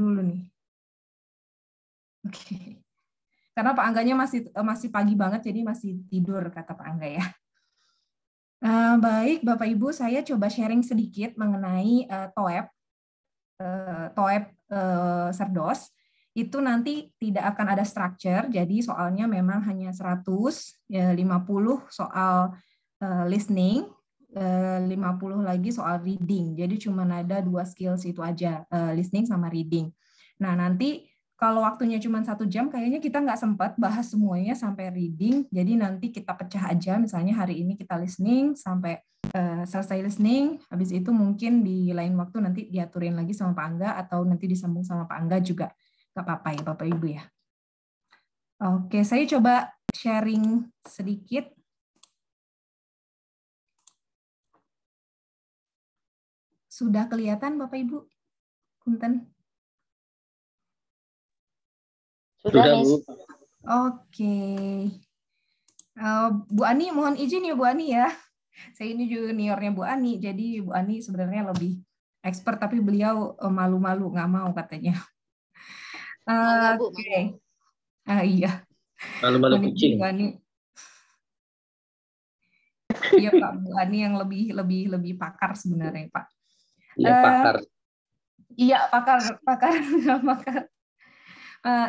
dulu nih. Oke. Karena Pak Angganya masih pagi banget, jadi masih tidur kata Pak Angga ya. Baik, Bapak Ibu, saya coba sharing sedikit mengenai TOEP Cerdos. Itu nanti tidak akan ada structure, jadi soalnya memang hanya 150 soal listening, 50 lagi soal reading. Jadi cuma ada 2 skills itu aja, listening sama reading. Nah, nanti kalau waktunya cuma 1 jam, kayaknya kita nggak sempat bahas semuanya sampai reading. Jadi nanti kita pecah aja, misalnya hari ini kita listening sampai selesai listening, habis itu mungkin di lain waktu nanti diaturin lagi sama Pak Angga atau nanti disambung sama Pak Angga juga. Nggak apa-apa ya Bapak Ibu ya. Oke, saya coba sharing sedikit. Sudah kelihatan Bapak Ibu? Punten. Sudah, Bu. Oke. Bu Ani, mohon izin ya Bu Ani ya. Saya ini juniornya Bu Ani, jadi Bu Ani sebenarnya lebih expert, tapi beliau malu-malu, nggak mau katanya. Oke. Iya. Malu-malu kucing. Bu Ani. Iya Pak, Bu Ani yang lebih pakar sebenarnya Pak. Iya pakar. Iya pakar.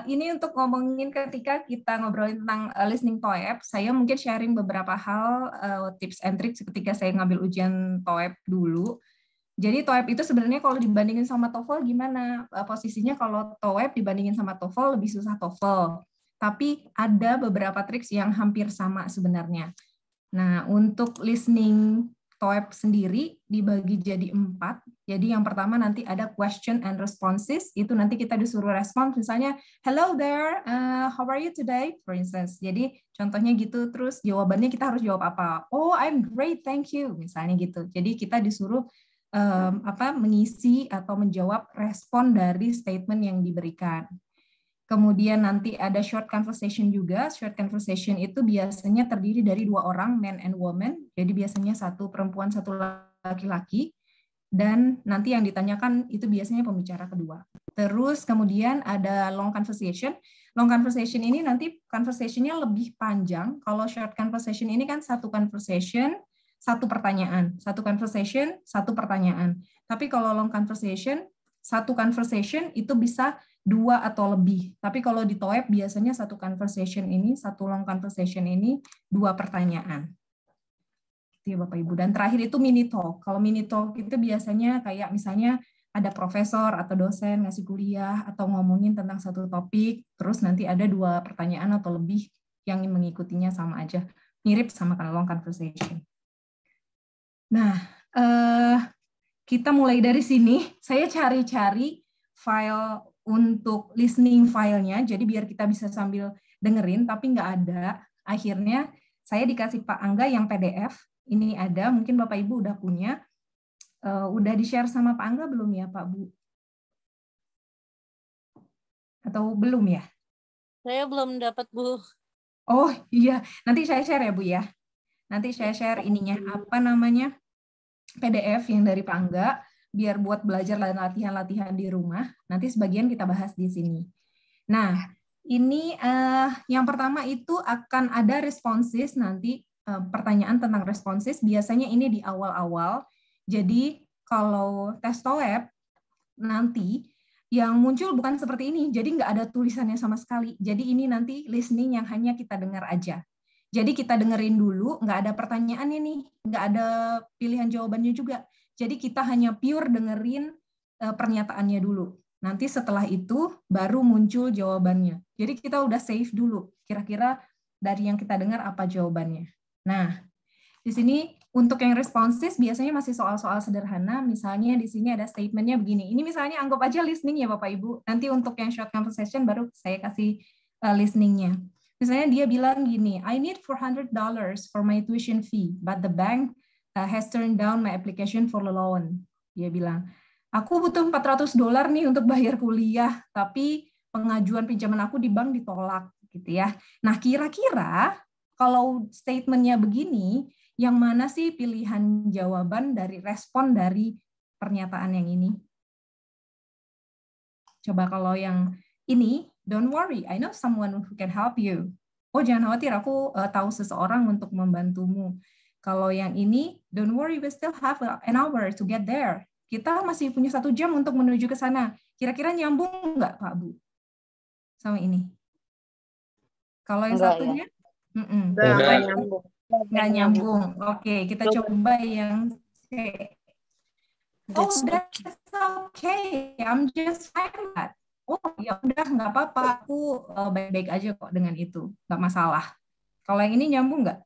Ini untuk ngomongin ketika kita ngobrolin tentang listening TOEP, saya mungkin sharing beberapa hal tips and tricks ketika saya ngambil ujian TOEP dulu. Jadi TOEP itu sebenarnya kalau dibandingin sama TOEFL gimana? Posisinya kalau TOEP dibandingin sama TOEFL lebih susah TOEFL. Tapi ada beberapa triks yang hampir sama sebenarnya. Nah, untuk listening TOEP sendiri dibagi jadi 4. Jadi yang pertama nanti ada question and responses. Itu nanti kita disuruh respon, misalnya, hello there, how are you today? For instance. Jadi contohnya gitu, terus jawabannya kita harus jawab apa? Oh, I'm great, thank you. Misalnya gitu. Jadi kita disuruh mengisi atau menjawab respon dari statement yang diberikan. Kemudian nanti ada short conversation juga. Short conversation itu biasanya terdiri dari 2 orang, man and woman. Jadi biasanya 1 perempuan, 1 laki-laki. Dan nanti yang ditanyakan itu biasanya pembicara kedua. Terus kemudian ada long conversation. Long conversation ini nanti conversation-nya lebih panjang. Kalau short conversation ini kan 1 conversation, 1 pertanyaan. 1 conversation, 1 pertanyaan. Tapi kalau long conversation, 1 conversation itu bisa 2 atau lebih. Tapi kalau di TOEP biasanya 1 conversation ini, 1 long conversation ini 2 pertanyaan. Gitu ya Bapak Ibu. Dan terakhir itu mini talk. Kalau mini talk itu biasanya kayak misalnya ada profesor atau dosen ngasih kuliah atau ngomongin tentang satu topik, terus nanti ada 2 pertanyaan atau lebih yang mengikutinya sama aja. Mirip sama long conversation. Nah, kita mulai dari sini. Saya cari-cari file untuk listening filenya, jadi biar kita bisa sambil dengerin, tapi nggak ada. Akhirnya saya dikasih Pak Angga yang PDF, ini ada, mungkin Bapak Ibu udah punya. Udah di-share sama Pak Angga belum ya Pak Bu? Atau belum ya? Saya belum dapat Bu. Oh iya, nanti saya share ya Bu ya. Nanti saya share ininya, apa namanya, PDF yang dari Pak Angga, biar buat belajar dan latihan-latihan di rumah. Nanti sebagian kita bahas di sini. Nah, ini yang pertama itu akan ada responses nanti, pertanyaan tentang responses. Biasanya ini di awal-awal. Jadi kalau tes TOEP nanti yang muncul bukan seperti ini. Jadi nggak ada tulisannya sama sekali. Jadi ini nanti listening yang hanya kita dengar aja. Jadi kita dengerin dulu, nggak ada pertanyaannya nih, nggak ada pilihan jawabannya juga. Jadi kita hanya pure dengerin pernyataannya dulu. Nanti setelah itu baru muncul jawabannya. Jadi kita udah save dulu, kira-kira dari yang kita dengar apa jawabannya. Nah, di sini untuk yang responses biasanya masih soal-soal sederhana. Misalnya di sini ada statementnya begini. Ini misalnya anggap aja listening ya Bapak Ibu. Nanti untuk yang short conversation baru saya kasih listeningnya. Misalnya dia bilang gini, I need $400 for my tuition fee, but the bank has turned down my application for the loan. Dia bilang, aku butuh $400 nih untuk bayar kuliah, tapi pengajuan pinjaman aku di bank ditolak, gitu ya. Nah, kira-kira kalau statementnya begini, yang mana sih pilihan jawaban dari respon dari pernyataan yang ini? Coba kalau yang ini, don't worry, I know someone who can help you. Oh, jangan khawatir, aku tahu seseorang untuk membantumu. Kalau yang ini, don't worry, we still have an hour to get there. Kita masih punya 1 jam untuk menuju ke sana. Kira-kira nyambung nggak, Pak Bu? Sama ini. Kalau yang Enggak, satunya? ya? Enggak nyambung. Nggak nyambung. Oke, kita coba yang C. Oh, that's okay. I'm just fine with that. Oh, ya udah nggak apa-apa. Aku baik-baik aja kok dengan itu. Nggak masalah. Kalau yang ini nyambung nggak?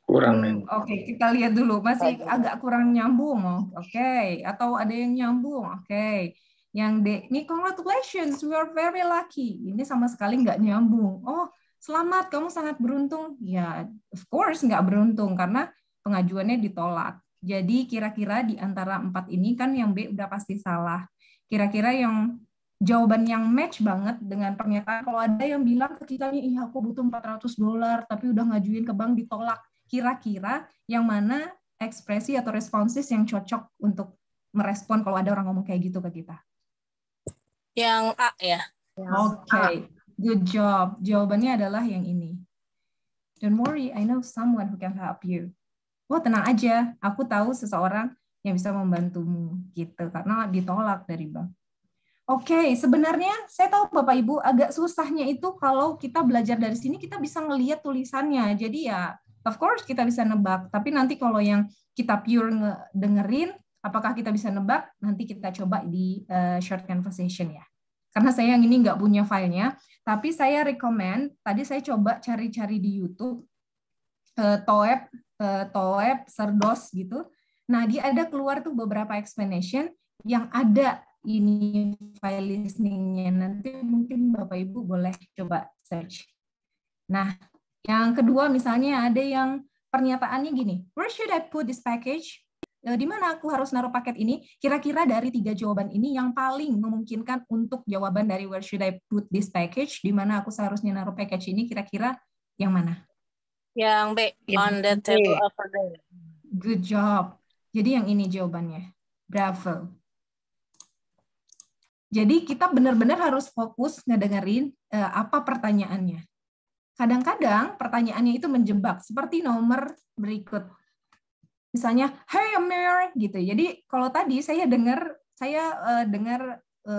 kurang. Oke, kita lihat dulu. Masih agak kurang nyambung. Oke. Atau ada yang nyambung. Oke. Yang D, ini congratulations, we are very lucky. Ini sama sekali nggak nyambung. Oh, selamat, kamu sangat beruntung. Ya, of course nggak beruntung karena pengajuannya ditolak. Jadi kira-kira di antara 4 ini kan yang B udah pasti salah. Kira-kira yang jawaban yang match banget dengan pernyataan, kalau ada yang bilang ke kita nih, iya aku butuh $400 tapi udah ngajuin ke bank ditolak. Kira-kira yang mana ekspresi atau responses yang cocok untuk merespon kalau ada orang ngomong kayak gitu ke kita? Yang A ya. Oke, good job. Jawabannya adalah yang ini. Don't worry, I know someone who can help you. Wah, tenang aja, aku tahu seseorang yang bisa membantumu gitu karena ditolak dari bank. Oke, sebenarnya saya tahu Bapak Ibu agak susahnya itu kalau kita belajar dari sini kita bisa ngelihat tulisannya. Jadi ya, of course kita bisa nebak. Tapi nanti kalau yang kita pure dengerin, apakah kita bisa nebak? Nanti kita coba di short conversation ya. Karena saya yang ini nggak punya filenya, tapi saya recommend, tadi saya coba cari-cari di YouTube, TOEP, Cerdos gitu. Nah, dia ada keluar tuh beberapa explanation yang ada ini file listening-nya. Nanti mungkin Bapak Ibu boleh coba search. Nah, yang kedua misalnya ada yang pernyataannya gini, where should I put this package? Di mana aku harus naruh paket ini? Kira-kira dari 3 jawaban ini yang paling memungkinkan untuk jawaban dari where should I put this package, di mana aku seharusnya naruh package ini, kira-kira yang mana? Yang B, on the table over there. Good job. Jadi yang ini jawabannya. Bravo. Jadi kita benar-benar harus fokus ngedengerin apa pertanyaannya. Kadang-kadang pertanyaannya itu menjebak, seperti nomor berikut. Misalnya, hey Amir, gitu. Jadi kalau tadi saya dengar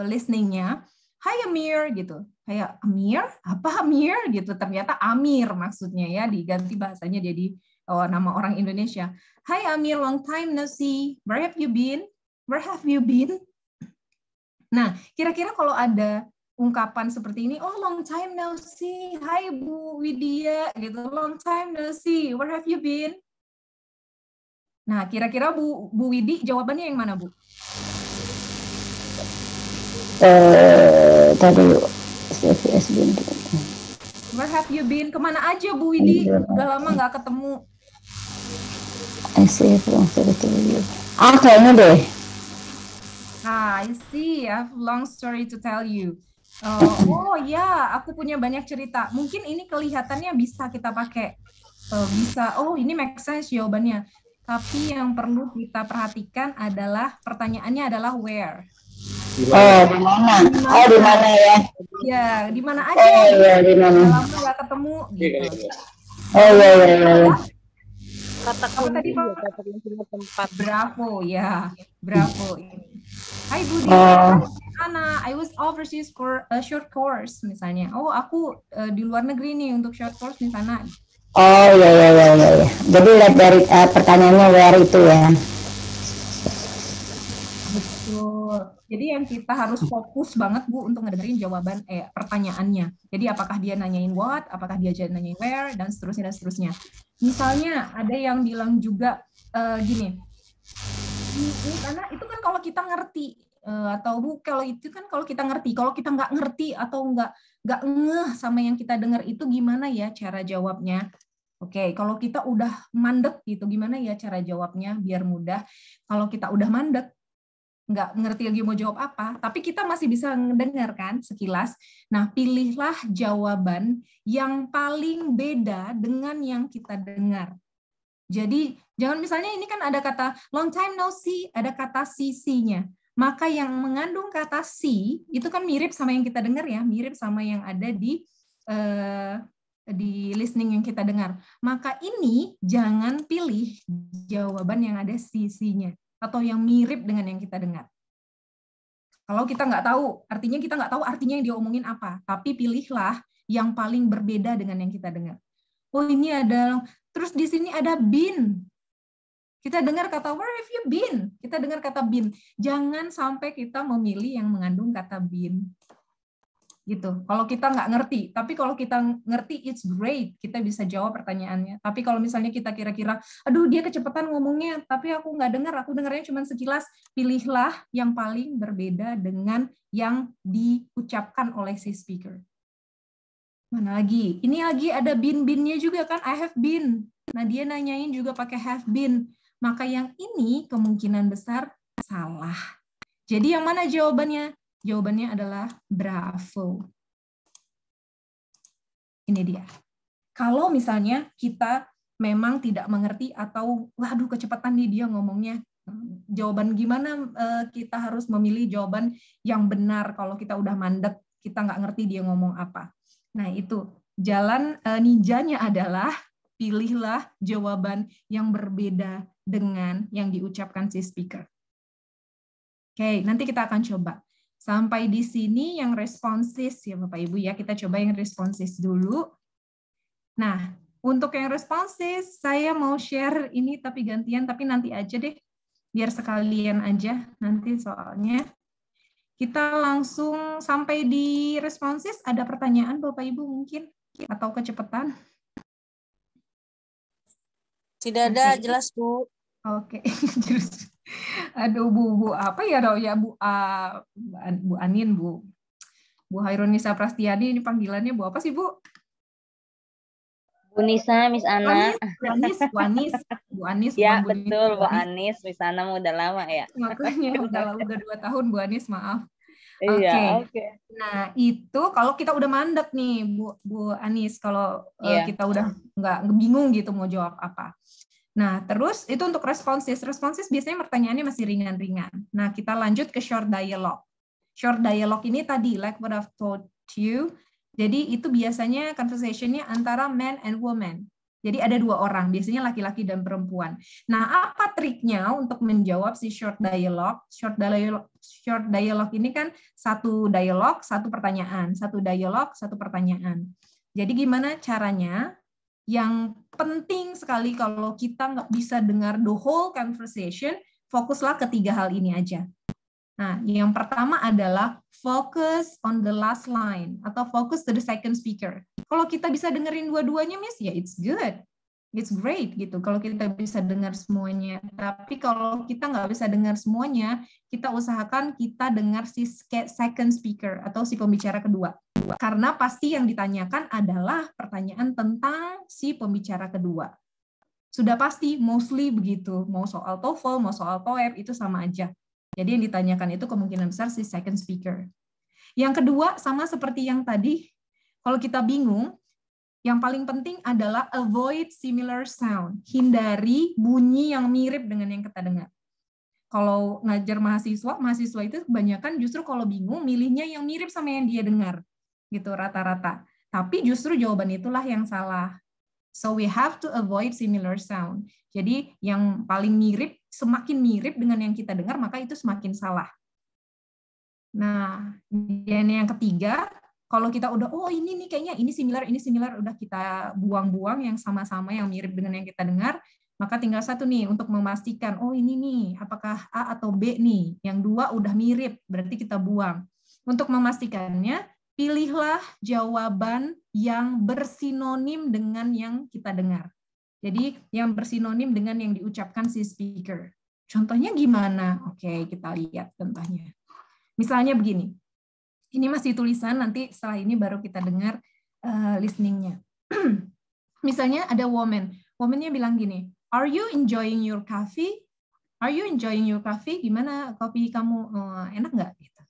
listening-nya, hi Amir, gitu. Kayak Amir, apa Amir, gitu. Ternyata Amir maksudnya ya, diganti bahasanya jadi nama orang Indonesia. Hi Amir, long time no see. Where have you been? Where have you been? Nah, kira-kira kalau ada ungkapan seperti ini, oh long time no see, hi Bu Widya, gitu, long time no see, where have you been? Nah, kira-kira Bu Widi jawabannya yang mana, Bu? Tadi Where have you been? Kemana aja Bu Widi? Udah lama nggak ketemu. Kayaknya deh. I see. I have a long story to tell you. Oh ya, aku punya banyak cerita. Mungkin ini kelihatannya bisa kita pakai. Bisa. Oh, ini make sense jawabannya. Tapi yang perlu kita perhatikan adalah pertanyaannya adalah where. Oh, di mana? Oh, di mana ya? Ya, di mana aja? Oh, iya, di mana? Lama nggak ketemu gitu. Oh, iya. Kata tadi kata tempat. Bravo ya, bravo. Hai Budi, Ana, I was overseas for a short course misalnya. Oh, aku di luar negeri nih untuk short course di sana. Oh, iya. Jadi lihat dari pertanyaannya where itu ya. Betul. Jadi yang kita harus fokus banget Bu untuk ngedengerin jawaban pertanyaannya. Jadi apakah dia nanyain what, apakah dia nanyain where, dan seterusnya. Misalnya ada yang bilang juga gini, ini karena itu kan kalau kita ngerti atau Bu, kalau itu kan kalau kita ngerti, kalau kita nggak ngerti atau nggak ngeh sama yang kita dengar itu gimana ya cara jawabnya? Oke, kalau kita udah mandek gitu, gimana ya cara jawabnya biar mudah? Kalau kita udah mandek, nggak ngerti lagi mau jawab apa, tapi kita masih bisa mendengar kan sekilas. Nah, pilihlah jawaban yang paling beda dengan yang kita dengar. Jadi, jangan misalnya ini kan ada kata long time no see, ada kata see-nya. maka yang mengandung kata see itu kan mirip sama yang kita dengar ya, mirip sama yang ada di listening yang kita dengar. Maka ini jangan pilih jawaban yang ada see-nya atau yang mirip dengan yang kita dengar. Kalau kita nggak tahu, artinya kita nggak tahu artinya yang dia omongin apa, tapi pilihlah yang paling berbeda dengan yang kita dengar. Oh ini ada, terus di sini ada been. Kita dengar kata where have you been? Kita dengar kata been. Jangan sampai kita memilih yang mengandung kata been. Gitu. Kalau kita nggak ngerti, tapi kalau kita ngerti, it's great. Kita bisa jawab pertanyaannya. Tapi kalau misalnya kita kira-kira, aduh dia kecepatan ngomongnya, tapi aku nggak dengar, aku dengarnya cuma sekilas, pilihlah yang paling berbeda dengan yang diucapkan oleh si speaker. Mana lagi? Ini lagi ada been-nya juga kan, I have been. Nah dia nanyain juga pakai have been. Maka yang ini kemungkinan besar salah. Jadi yang mana jawabannya? Jawabannya adalah bravo. Ini dia. Kalau misalnya kita memang tidak mengerti atau waduh kecepatan nih dia ngomongnya, jawaban gimana kita harus memilih jawaban yang benar kalau kita udah mandek, kita nggak ngerti dia ngomong apa. Nah itu jalan ninjanya adalah pilihlah jawaban yang berbeda dengan yang diucapkan si speaker. Oke, nanti kita akan coba. Sampai di sini yang responsis ya Bapak Ibu ya, kita coba yang responsis dulu. Nah, untuk yang responsis saya mau share ini tapi gantian, tapi nanti aja deh, biar sekalian aja nanti soalnya. Kita langsung sampai di responsis, ada pertanyaan Bapak Ibu mungkin? Atau kecepatan? Tidak ada, jelas Bu. Oke. Aduh Bu apa ya dong ya Bu Anin, Bu Hairunisa Prastiani, ini panggilannya Bu apa sih Bu? Bu Nisa, Miss Ana. Bu Anis. Ya betul Bu Anis, Miss Ana udah lama ya. Makanya udah 2 tahun Bu Anis, maaf. Iya, oke. Nah itu kalau kita udah mandek nih Bu Anis, kalau kita udah nggak bingung gitu mau jawab apa. Nah, terus itu untuk responsis. Responsis biasanya pertanyaannya masih ringan-ringan. Nah, kita lanjut ke short dialogue. Short dialogue ini tadi, like what I've told you, jadi itu biasanya conversation-nya antara man and woman. Jadi ada 2 orang, biasanya laki-laki dan perempuan. Nah, apa triknya untuk menjawab si short dialogue? Short dialogue ini kan 1 dialog, 1 pertanyaan. 1 dialog, 1 pertanyaan. Jadi gimana caranya? Yang penting sekali kalau kita nggak bisa dengar the whole conversation, fokuslah ke 3 hal ini aja. Nah, yang pertama adalah focus on the last line atau focus to the second speaker. Kalau kita bisa dengerin dua-duanya, Miss, ya it's good. It's great gitu kalau kita bisa dengar semuanya. Tapi kalau kita nggak bisa dengar semuanya, kita usahakan kita dengar si second speaker atau si pembicara kedua. Karena pasti yang ditanyakan adalah pertanyaan tentang si pembicara kedua. Sudah pasti, mostly begitu. Mau soal TOEFL, mau soal TOEIC, itu sama aja. Jadi yang ditanyakan itu kemungkinan besar si second speaker. Yang kedua, sama seperti yang tadi, kalau kita bingung, yang paling penting adalah avoid similar sound. Hindari bunyi yang mirip dengan yang kita dengar. Kalau ngajar mahasiswa itu kebanyakan justru kalau bingung, milihnya yang mirip sama yang dia dengar. Gitu rata-rata. Tapi justru jawaban itulah yang salah. So we have to avoid similar sound. Jadi yang paling mirip, semakin mirip dengan yang kita dengar, maka itu semakin salah. Nah, dan yang ketiga, kalau kita udah, oh ini nih kayaknya ini similar, udah kita buang-buang yang sama-sama yang mirip dengan yang kita dengar, maka tinggal 1 nih untuk memastikan, oh ini nih, apakah A atau B nih, yang 2 udah mirip, berarti kita buang. Untuk memastikannya, pilihlah jawaban yang bersinonim dengan yang kita dengar. Jadi yang bersinonim dengan yang diucapkan si speaker. Contohnya gimana? Oke, kita lihat contohnya. Misalnya begini. Ini masih tulisan, nanti setelah ini baru kita dengar listening-nya. Misalnya ada woman. Woman-nya bilang gini, "Are you enjoying your coffee? Are you enjoying your coffee? Gimana kopi kamu? Enak nggak?" Gitu.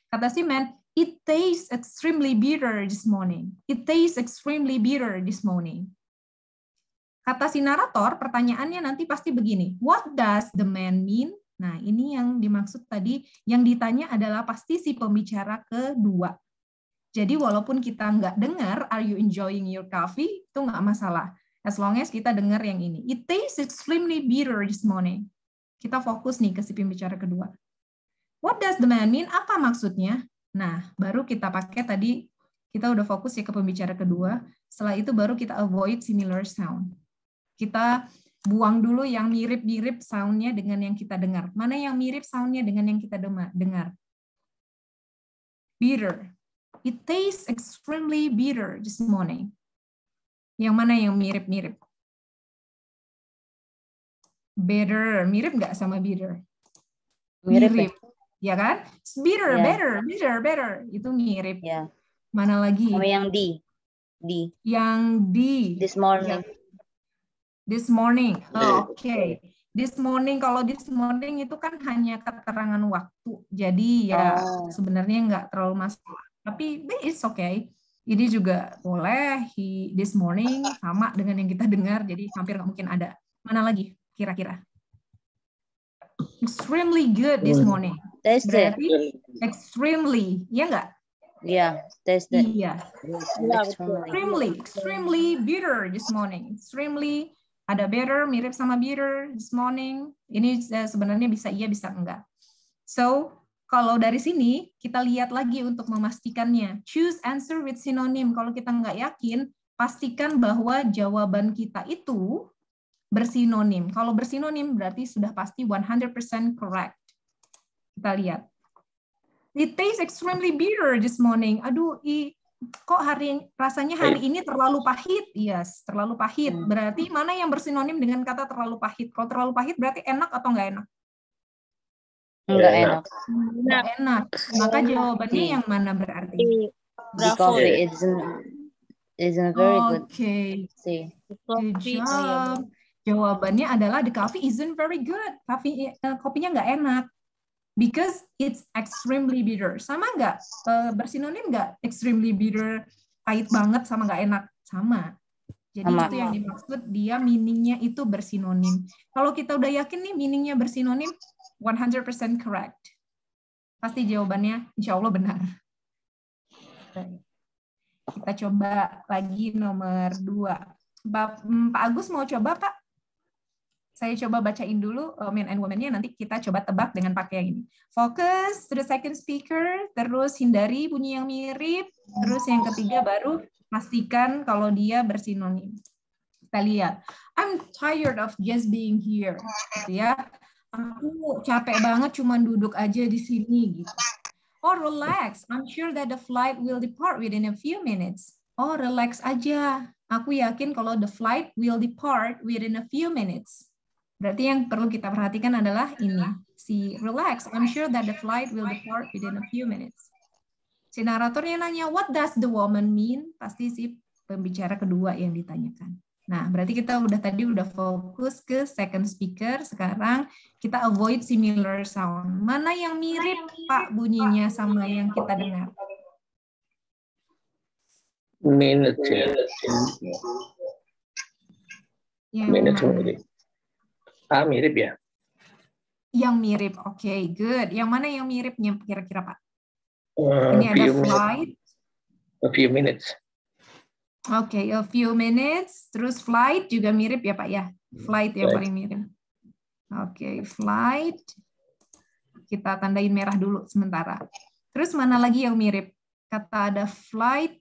Kata si man, "It tastes extremely bitter this morning. It tastes extremely bitter this morning." Kata si narator, pertanyaannya nanti pasti begini, "What does the man mean? Nah, ini yang dimaksud tadi, yang ditanya adalah pasti si pembicara kedua. Jadi walaupun kita nggak dengar, are you enjoying your coffee? Itu nggak masalah. As long as kita dengar yang ini. It tastes extremely bitter this morning. Kita fokus nih ke si pembicara kedua. What does the man mean? Apa maksudnya? Nah, baru kita pakai tadi, kita udah fokus ya ke pembicara kedua. Setelah itu baru kita avoid similar sound. Kita buang dulu yang mirip-mirip sound-nya dengan yang kita dengar. Mana yang mirip sound-nya dengan yang kita dengar? Bitter. It tastes extremely bitter this morning. Yang mana yang mirip-mirip? Bitter. Mirip nggak sama bitter? Mirip. Ya kan? Bitter, yeah. better. Itu mirip. Yeah. Mana lagi? Sama yang di. Yang di. This morning. This morning. Oh, oke. Okay. This morning, kalau this morning itu kan hanya keterangan waktu. Jadi ya sebenarnya nggak terlalu masalah. Tapi it's okay. Ini juga boleh. This morning sama dengan yang kita dengar. Jadi hampir nggak mungkin ada. Mana lagi kira-kira? Extremely good this morning. Berarti extremely. Ya nggak? Yeah, that's the. Iya. Extremely bitter this morning. Extremely ada bitter, mirip sama bitter this morning. Ini sebenarnya bisa iya, bisa enggak. So, kalau dari sini kita lihat lagi untuk memastikannya. Choose answer with synonym. Kalau kita nggak yakin, pastikan bahwa jawaban kita itu bersinonim. Kalau bersinonim berarti sudah pasti 100% correct. Kita lihat. It tastes extremely bitter this morning. Aduh, kok rasanya hari ini terlalu pahit? Yes, terlalu pahit. Berarti mana yang bersinonim dengan kata terlalu pahit? Kalau terlalu pahit berarti enak atau nggak enak? Nggak enak. Nggak enak. Maka jawabannya yang mana berarti? The coffee isn't very good. Okay. Good job. Jawabannya adalah the coffee isn't very good. Kopinya nggak enak. Because it's extremely bitter. Sama nggak? Bersinonim nggak? Extremely bitter, pahit banget sama nggak enak? Sama. Jadi itu yang dimaksud, dia meaning-nya itu bersinonim. Kalau kita udah yakin nih meaning-nya bersinonim, 100% correct. Pasti jawabannya insya Allah benar. Kita coba lagi nomor 2. Pak Agus mau coba, Pak? Saya coba bacain dulu men and woman-nya, nanti kita coba tebak dengan pakai yang ini. Focus to the second speaker, terus hindari bunyi yang mirip, terus yang ketiga baru pastikan kalau dia bersinonim. Kita lihat. I'm tired of just being here. Gitu ya. Aku capek banget cuman duduk aja di sini gitu. Oh, relax. I'm sure that the flight will depart within a few minutes. Oh, relax aja. Aku yakin kalau the flight will depart within a few minutes. Berarti yang perlu kita perhatikan adalah ini. Si relax, I'm sure that the flight will depart within a few minutes. Si naratornya nanya, what does the woman mean? Pasti si pembicara kedua yang ditanyakan. Nah, berarti kita tadi udah fokus ke second speaker. Sekarang kita avoid similar sound. Mana yang mirip, Pak, bunyinya sama yang kita dengar? Minutes. Minutes mirip. Mirip ya? Yang mirip, oke, good. Yang mana yang miripnya kira-kira, Pak? Ini ada flight. A few minutes. Oke, a few minutes. Terus flight juga mirip ya, Pak ya? Flight yang paling mirip. Oke, flight. Kita tandain merah dulu sementara. Terus mana lagi yang mirip? Kata ada flight,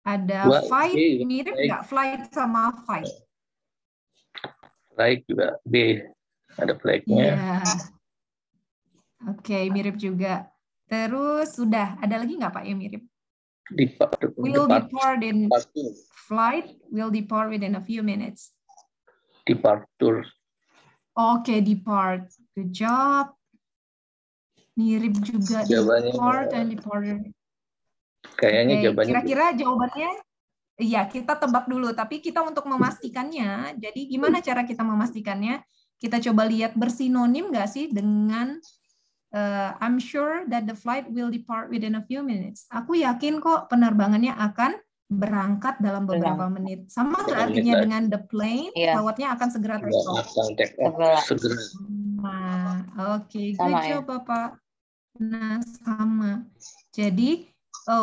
ada fight. Mirip nggak flight sama fight? Flag juga B, ada flagnya. Yeah. Oke, mirip juga. Terus sudah, ada lagi nggak Pak yang mirip? Will depart in flight, will depart within a few minutes. Departure. Oke, depart. Good job. Mirip juga depart and departure. Kayaknya jawabannya. Kira-kira jawabannya? Iya, kita tebak dulu. Tapi kita untuk memastikannya, jadi gimana cara kita memastikannya? Kita coba lihat bersinonim nggak sih dengan I'm sure that the flight will depart within a few minutes. Aku yakin kok penerbangannya akan berangkat dalam beberapa menit. Sama nggak artinya dengan the plane, pesawatnya akan segera take off? Segera. Nah, Sama. Oke, good Sama ya. job Bapak. Nah, sama. Jadi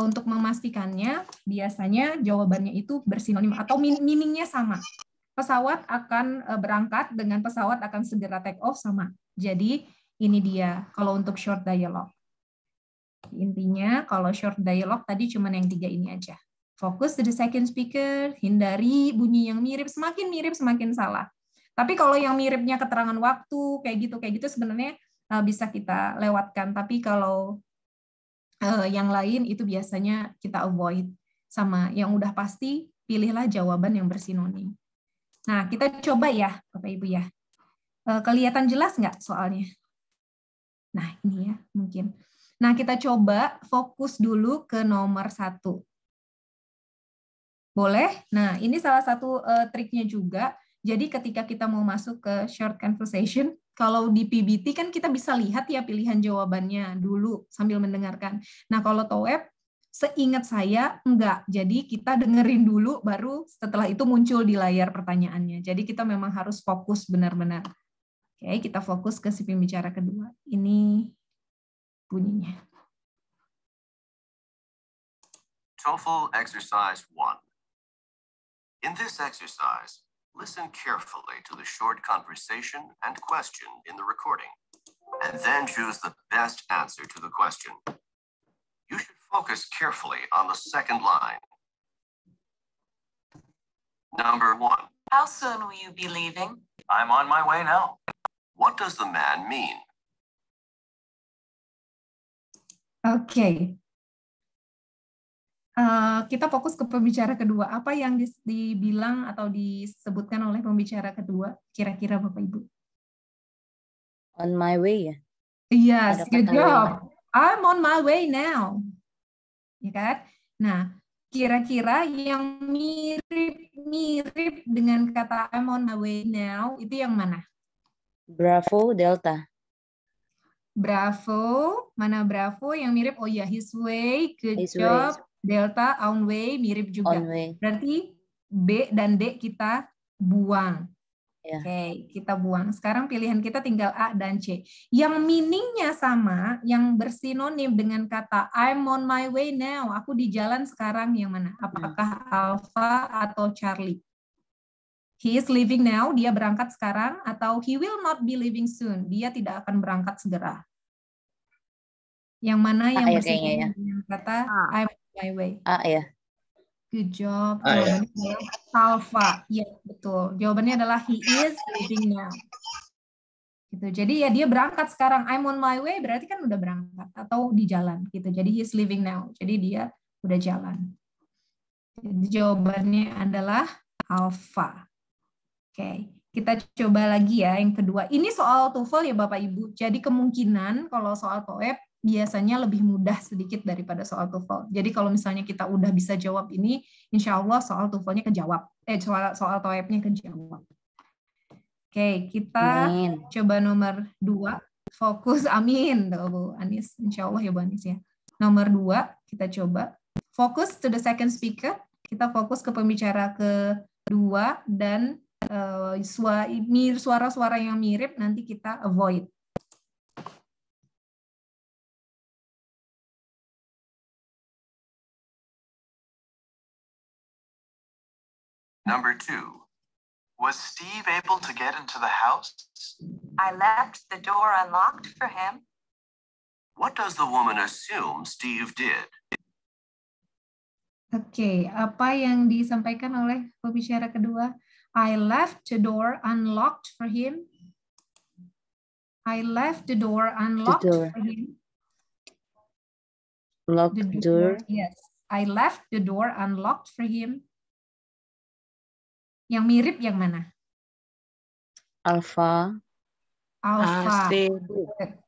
untuk memastikannya, biasanya jawabannya itu bersinonim atau meaningnya sama. Pesawat akan berangkat dengan pesawat akan segera take off sama. Jadi ini dia kalau untuk short dialogue. Intinya kalau short dialogue tadi cuma yang 3 ini aja. Fokus to the second speaker, hindari bunyi yang mirip semakin salah. Tapi kalau yang miripnya keterangan waktu kayak gitu sebenarnya bisa kita lewatkan. Tapi kalau yang lain itu biasanya kita avoid. Sama yang udah pasti pilihlah jawaban yang bersinonim. Nah, kita coba ya, Bapak Ibu ya. Kelihatan jelas nggak soalnya? Nah, ini ya mungkin. Nah, kita coba fokus dulu ke nomor 1. Boleh? Nah, ini salah satu triknya juga. Jadi ketika kita mau masuk ke short conversation, kalau di PBT kan kita bisa lihat ya pilihan jawabannya dulu sambil mendengarkan. Nah, kalau TOEP, seingat saya enggak. Jadi kita dengerin dulu, baru setelah itu muncul di layar pertanyaannya. Jadi kita memang harus fokus benar-benar. Oke, kita fokus ke si pembicara kedua. Ini bunyinya. TOEFL exercise 1. In this exercise, listen carefully to the short conversation and question in the recording, and then choose the best answer to the question. You should focus carefully on the second line. Number 1. How soon will you be leaving? I'm on my way now. What does the man mean? Oke. Kita fokus ke pembicara kedua. Apa yang dibilang atau disebutkan oleh pembicara kedua? Kira-kira Bapak Ibu? On my way ya. Yes, Ada good kata job. I'm on my way now. Ya kan? Nah, kira-kira yang mirip dengan kata I'm on my way now itu yang mana? Bravo, Delta. Bravo, mana Bravo yang mirip? Oh ya, his way, good His job. way. Delta, on way, mirip juga. On way. Berarti B dan D kita buang. Ya. Oke, kita buang. Sekarang pilihan kita tinggal A dan C. Yang meaningnya sama, yang bersinonim dengan kata I'm on my way now. Aku di jalan sekarang yang mana? Apakah Alpha atau Charlie? He is leaving now, dia berangkat sekarang, atau he will not be leaving soon, dia tidak akan berangkat segera. Yang mana yang ya, bersinonim dengan kata I'm on my way? A ya. Good job. Ah, ya. Jawabannya adalah Alpha. Ya, betul. Jawabannya adalah he is leaving now. Gitu. Jadi ya dia berangkat sekarang. I'm on my way berarti kan udah berangkat atau di jalan gitu. Jadi he is leaving now. Jadi dia udah jalan. Jadi jawabannya adalah Alpha. Oke. Kita coba lagi ya yang kedua. Ini soal TOEFL ya Bapak Ibu. Jadi kemungkinan kalau soal TOEF biasanya lebih mudah sedikit daripada soal TOEFL. Jadi kalau misalnya kita udah bisa jawab ini, insya Allah soal TOEFL-nya kejawab. Soal TOEF-nya kejawab. Oke, kita coba nomor 2. Fokus, amin. Tuh, Bu Anis. Insya Allah ya Bu Anis ya. Nomor 2, kita coba. Fokus to the second speaker. Kita fokus ke pembicara kedua dan suara-suara yang mirip nanti kita avoid. Number 2. Was Steve able to get into the house? I left the door unlocked for him. What does the woman assume Steve did? Oke, apa yang disampaikan oleh pembicara kedua? I left the door unlocked for him. I left the door unlocked for him. Lock the door. Yes, I left the door unlocked for him. Yang mirip yang mana? Alpha. Alpha.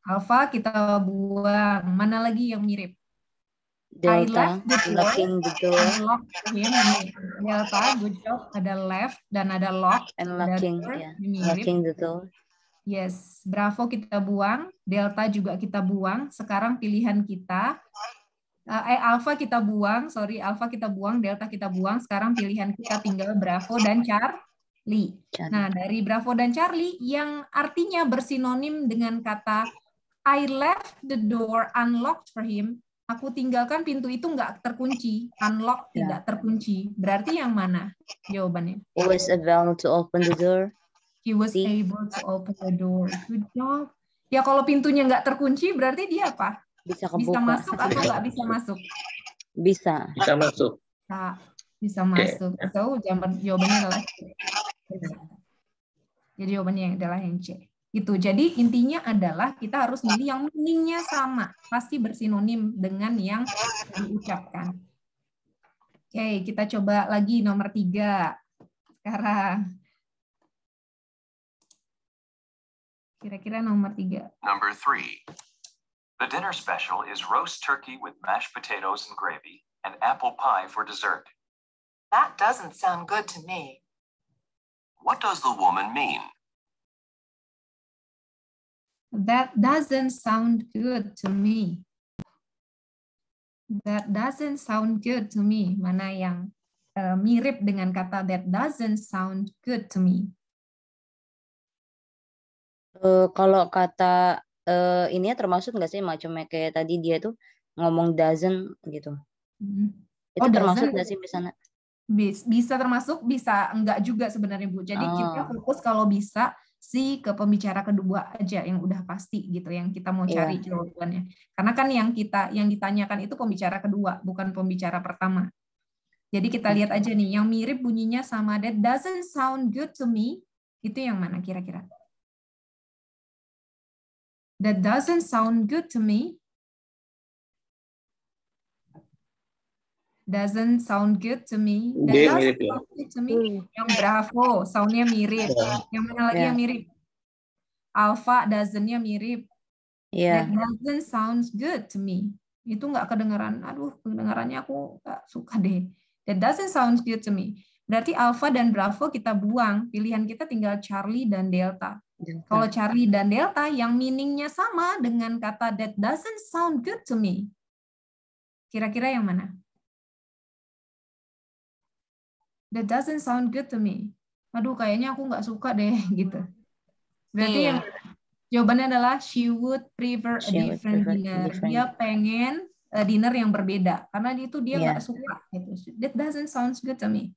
Alpha kita buang. Mana lagi yang mirip? Delta. Locking the door. Unlock for him. Delta, good job. Ada left dan ada lock. And locking, yeah. Locking the door. Yes, Bravo kita buang. Delta juga kita buang. Sekarang pilihan kita. Alpha kita buang, Alpha kita buang, Delta kita buang. Sekarang pilihan kita tinggal Bravo dan Lee. Nah, dari Bravo dan Charlie yang artinya bersinonim dengan kata I left the door unlocked for him. Aku tinggalkan pintu itu nggak terkunci. Unlocked, tidak terkunci. Berarti yang mana jawabannya? He was able to open the door. He was able to open the door. Good job. Ya kalau pintunya nggak terkunci berarti dia apa? Bisa Bisa kebuka. masuk atau nggak bisa masuk? Bisa. Bisa masuk. Nah, bisa masuk. So, jawabannya adalah C. Jadi jawabannya adalah yang C. Itu. Jadi intinya adalah kita harus milih yang meaningnya sama, pasti bersinonim dengan yang diucapkan. Oke, kita coba lagi nomor 3 sekarang. Kira-kira nomor 3. Number 3. The dinner special is roast turkey with mashed potatoes and gravy and apple pie for dessert. That doesn't sound good to me. What does the woman mean? That doesn't sound good to me. That doesn't sound good to me. Mana yang mirip dengan kata that doesn't sound good to me? Kalau kata ini termasuk nggak sih macamnya kayak tadi dia tuh ngomong doesn't gitu. Itu termasuk nggak sih misalnya? Bisa termasuk, bisa enggak juga sebenarnya Bu. Jadi kita fokus kalau bisa si ke pembicara kedua aja yang udah pasti gitu yang kita mau cari jawabannya. Karena kan yang ditanyakan itu pembicara kedua, bukan pembicara pertama. Jadi kita lihat aja nih yang mirip bunyinya sama that doesn't sound good to me. Itu yang mana kira-kira? That doesn't sound good to me. Doesn't sound good to me. That doesn't sound good to me. Yang Bravo, soundnya mirip. Yang mana lagi yang mirip? Alpha, doesn't-nya mirip. That doesn't sound good to me. Itu nggak kedengaran. Aduh, kedengarannya aku nggak suka deh. That doesn't sound good to me. Berarti Alpha dan Bravo kita buang. Pilihan kita tinggal Charlie dan Delta. Kalau Charlie dan Delta yang meaning-nya sama dengan kata that doesn't sound good to me. Kira-kira yang mana? That doesn't sound good to me. Aduh, kayaknya aku nggak suka deh, gitu. Berarti yang jawabannya adalah she would prefer a different dinner. Dia pengen dinner yang berbeda, karena itu dia nggak suka. Gitu. That doesn't sound good to me.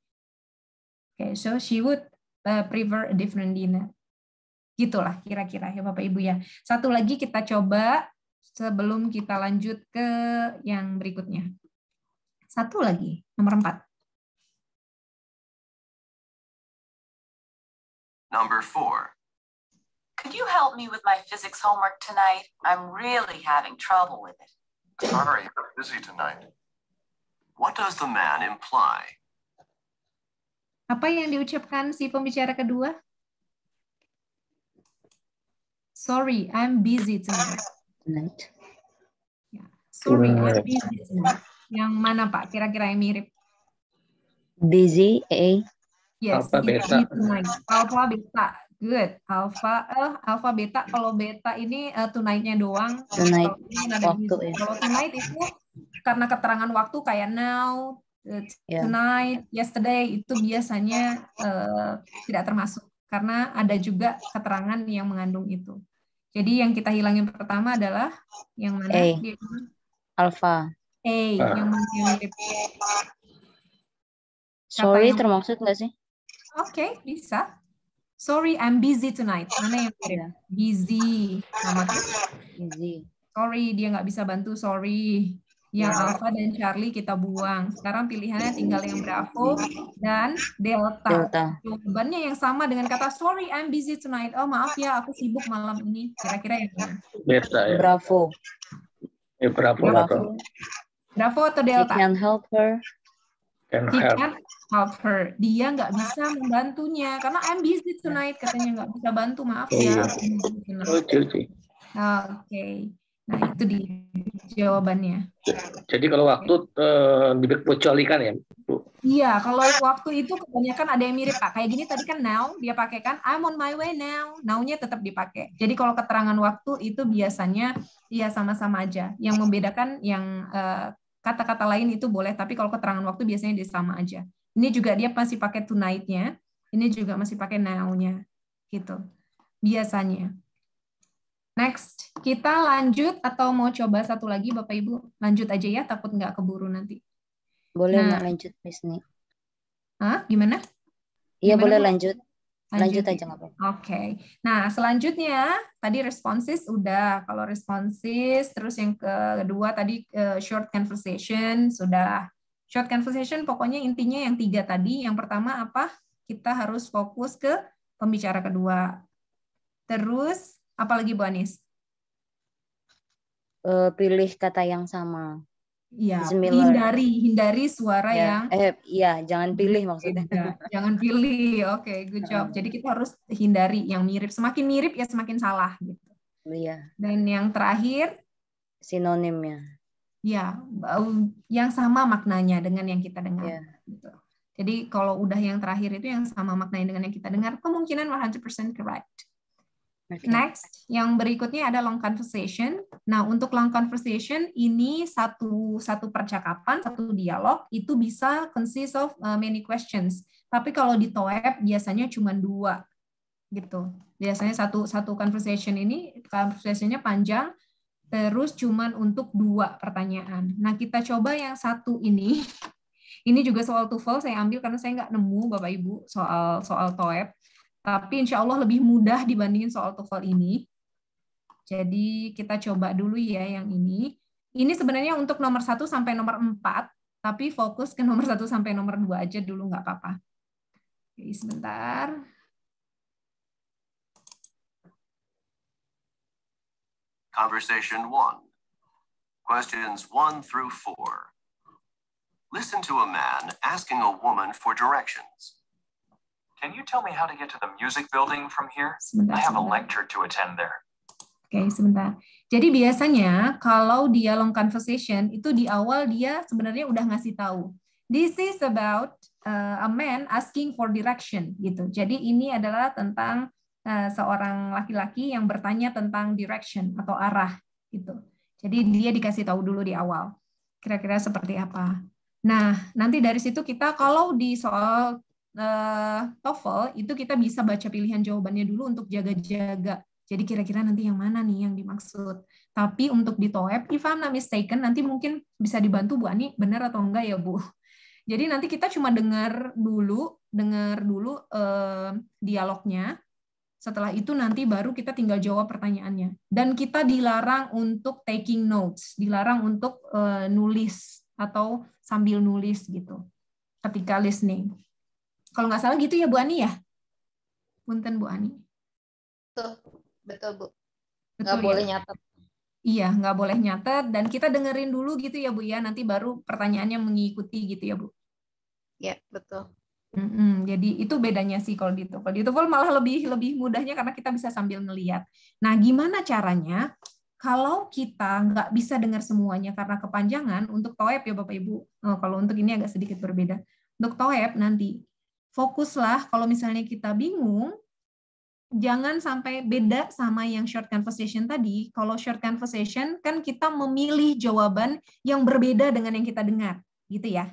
Okay, so she would prefer a different dinner. Gitulah kira-kira ya Bapak Ibu ya. Satu lagi kita coba sebelum kita lanjut ke yang berikutnya. Satu lagi, nomor 4. Number 4. Could you help me with my physics homework tonight? I'm really having trouble with it. Sorry, I'm busy tonight. What does the man imply? Apa yang diucapkan si pembicara kedua? Sorry, I'm busy tonight. Ya. Sorry, I'm busy tonight. Yang mana Pak? Kira-kira yang mirip? Busy, A. Yes, Alpha, beta. Alpha, beta. Good. Alpha, beta. Kalau beta ini tonight-nya doang. Tonight, waktu ya. Kalau tonight itu karena keterangan waktu kayak now, tonight, yesterday, itu biasanya tidak termasuk. Karena ada juga keterangan yang mengandung itu. Jadi yang kita hilangin pertama adalah yang mana? Alpha. Yang mana yang mirip? Sorry, termasuk nggak sih? Oke, bisa. Sorry, I'm busy tonight. Mana yang mirip? Busy. Busy. Sorry, dia nggak bisa bantu. Sorry. Yang Alpha dan Charlie kita buang. Sekarang pilihannya tinggal yang Bravo dan Delta. Jawabannya yang sama dengan kata sorry, I'm busy tonight. Oh, maaf ya, aku sibuk malam ini. Kira-kira yang mana? Delta ya. Bravo. Bravo. Bravo atau Delta? He can help her. He can help her. Dia nggak bisa membantunya karena I'm busy tonight, katanya nggak bisa bantu, maaf ya. Oke. Nah itu di jawabannya. Jadi kalau waktu dikecualikan ya, Bu? Iya, kalau waktu itu kebanyakan ada yang mirip Pak. Kayak gini tadi kan now dia pakai kan I'm on my way now. Now-nya tetap dipakai. Jadi kalau keterangan waktu itu biasanya ya sama-sama aja. Yang membedakan yang kata-kata lain itu boleh, tapi kalau keterangan waktu biasanya dia sama aja. Ini juga dia masih pakai tonight-nya. Ini juga masih pakai now-nya gitu. Biasanya. Next, kita lanjut atau mau coba satu lagi Bapak Ibu? Lanjut aja ya, takut nggak keburu nanti. Boleh mau lanjut Miss nih. Gimana? Iya boleh Bu? lanjut. Lanjut aja nggak apa-apa. Oke. Nah, selanjutnya tadi responses udah. Kalau responses, terus yang kedua tadi short conversation sudah. Short conversation pokoknya intinya yang 3 tadi. Yang pertama apa? Kita harus fokus ke pembicara kedua. Terus apa lagi Bu Anis? Pilih kata yang sama. Ya, hindari suara yang jangan pilih maksudnya. Jangan pilih. Oke, good job. Jadi kita harus hindari yang mirip. Semakin mirip ya semakin salah gitu. Iya. Dan yang terakhir sinonimnya. Ya, yang sama maknanya dengan yang kita dengar. Yeah. Gitu. Jadi kalau udah yang terakhir itu yang sama maknanya dengan yang kita dengar, kemungkinan 100% correct. Okay. Next, yang berikutnya ada long conversation. Nah, untuk long conversation ini satu percakapan, satu dialog itu bisa consist of many questions. Tapi kalau di TOEP biasanya cuma 2 gitu. Biasanya satu conversation ini conversationnya panjang, terus cuma untuk 2 pertanyaan. Nah, kita coba yang satu ini. Ini juga soal TOEFL saya ambil karena saya nggak nemu Bapak Ibu soal TOEP. Tapi insya Allah lebih mudah dibandingin soal TOEFL ini. Jadi kita coba dulu ya yang ini. Ini sebenarnya untuk nomor 1 sampai nomor 4, tapi fokus ke nomor 1 sampai nomor 2 aja dulu, nggak apa-apa. Oke, sebentar. Conversation 1. Questions 1 through 4. Listen to a man asking a woman for directions. Can you tell me how to get to the music building from here? Sebentar, I have a lecture to attend there. Oke, sebentar. Jadi biasanya kalau dia long conversation itu di awal dia sebenarnya udah ngasih tahu. This is about a man asking for direction gitu. Jadi ini adalah tentang seorang laki-laki yang bertanya tentang direction atau arah gitu. Jadi dia dikasih tahu dulu di awal. Kira-kira seperti apa. Nah, nanti dari situ kita kalau di soal TOEFL itu kita bisa baca pilihan jawabannya dulu untuk jaga-jaga. Jadi kira-kira nanti yang mana nih yang dimaksud. Tapi untuk di TOEP, if I'm not mistaken, nanti mungkin bisa dibantu Bu Ani, benar atau enggak ya Bu? Jadi nanti kita cuma dengar dulu dialognya. Setelah itu nanti baru kita tinggal jawab pertanyaannya. Dan kita dilarang untuk taking notes, dilarang untuk nulis atau sambil nulis gitu ketika listening. Kalau nggak salah gitu ya Bu Ani ya? Punten Bu Ani. Betul Bu. Nggak boleh nyatet. Iya, nggak boleh nyatet. Dan kita dengerin dulu gitu ya Bu ya. Nanti baru pertanyaannya mengikuti gitu ya Bu. Ya, betul. Jadi itu bedanya sih kalau di TOEFL. Di TOEFL malah lebih mudahnya karena kita bisa sambil ngeliat. Nah, gimana caranya? Kalau kita nggak bisa dengar semuanya karena kepanjangan, untuk TOEP ya Bapak Ibu. Kalau untuk ini agak sedikit berbeda. Untuk TOEP nanti, fokuslah kalau misalnya kita bingung, jangan sampai beda sama yang short conversation tadi. Kalau short conversation kan kita memilih jawaban yang berbeda dengan yang kita dengar, gitu ya.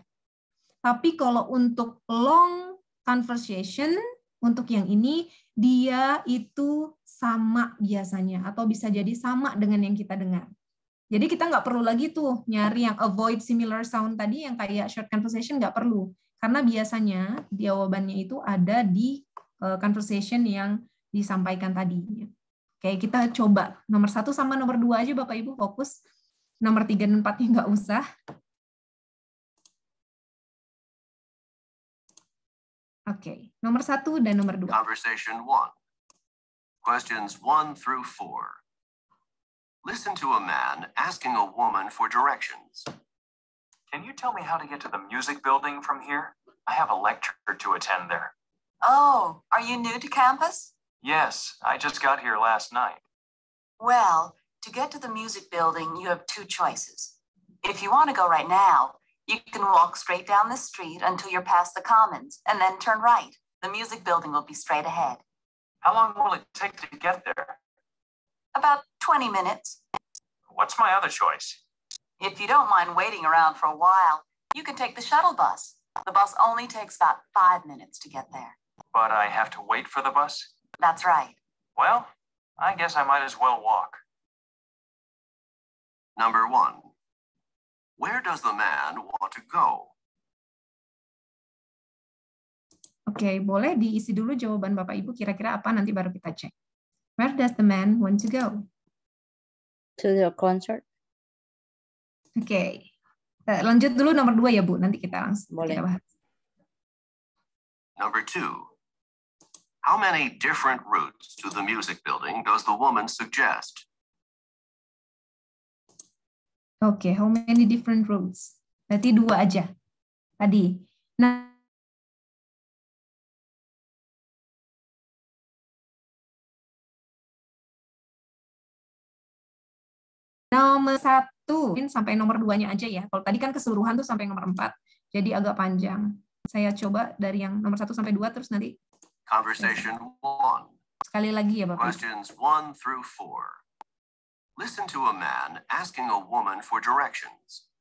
Tapi kalau untuk long conversation, untuk yang ini, dia itu sama biasanya, atau bisa jadi sama dengan yang kita dengar. Jadi kita nggak perlu lagi tuh nyari yang avoid similar sound tadi, yang kayak short conversation nggak perlu. Karena biasanya jawabannya itu ada di conversation yang disampaikan tadi. Oke, kita coba nomor 1 sama nomor 2 aja Bapak Ibu fokus. Nomor 3 dan 4-nya nggak usah. Oke, nomor 1 dan nomor 2. Conversation 1. Questions 1 through 4. Listen to a man asking a woman for directions. Can you tell me how to get to the music building from here? I have a lecture to attend there. Oh, are you new to campus? Yes, I just got here last night. Well, to get to the music building, you have 2 choices. If you want to go right now, you can walk straight down the street until you're past the Commons and then turn right. The music building will be straight ahead. How long will it take to get there? About 20 minutes. What's my other choice? If you don't mind waiting around for a while, you can take the shuttle bus. The bus only takes about 5 minutes to get there. But I have to wait for the bus? That's right. Well, I guess I might as well walk. Number 1. Where does the man want to go? Oke, boleh diisi dulu jawaban Bapak Ibu kira-kira apa, nanti baru kita cek. Where does the man want to go? To the concert. Oke. Lanjut dulu nomor 2 ya, Bu. Nanti kita langsung Boleh. kita bahas. Number 2. How many different routes to the music building does the woman suggest? Oke, how many different routes? Berarti 2 aja tadi. Nah, nomor 1 sampai nomor 2-nya aja ya. Kalau tadi kan keseluruhan tuh sampai nomor 4, jadi agak panjang. Saya coba dari yang nomor 1 sampai 2, terus nanti Conversation 1. sekali lagi ya Bapak. Questions 1 through 4. Listen to a man asking a woman for directions.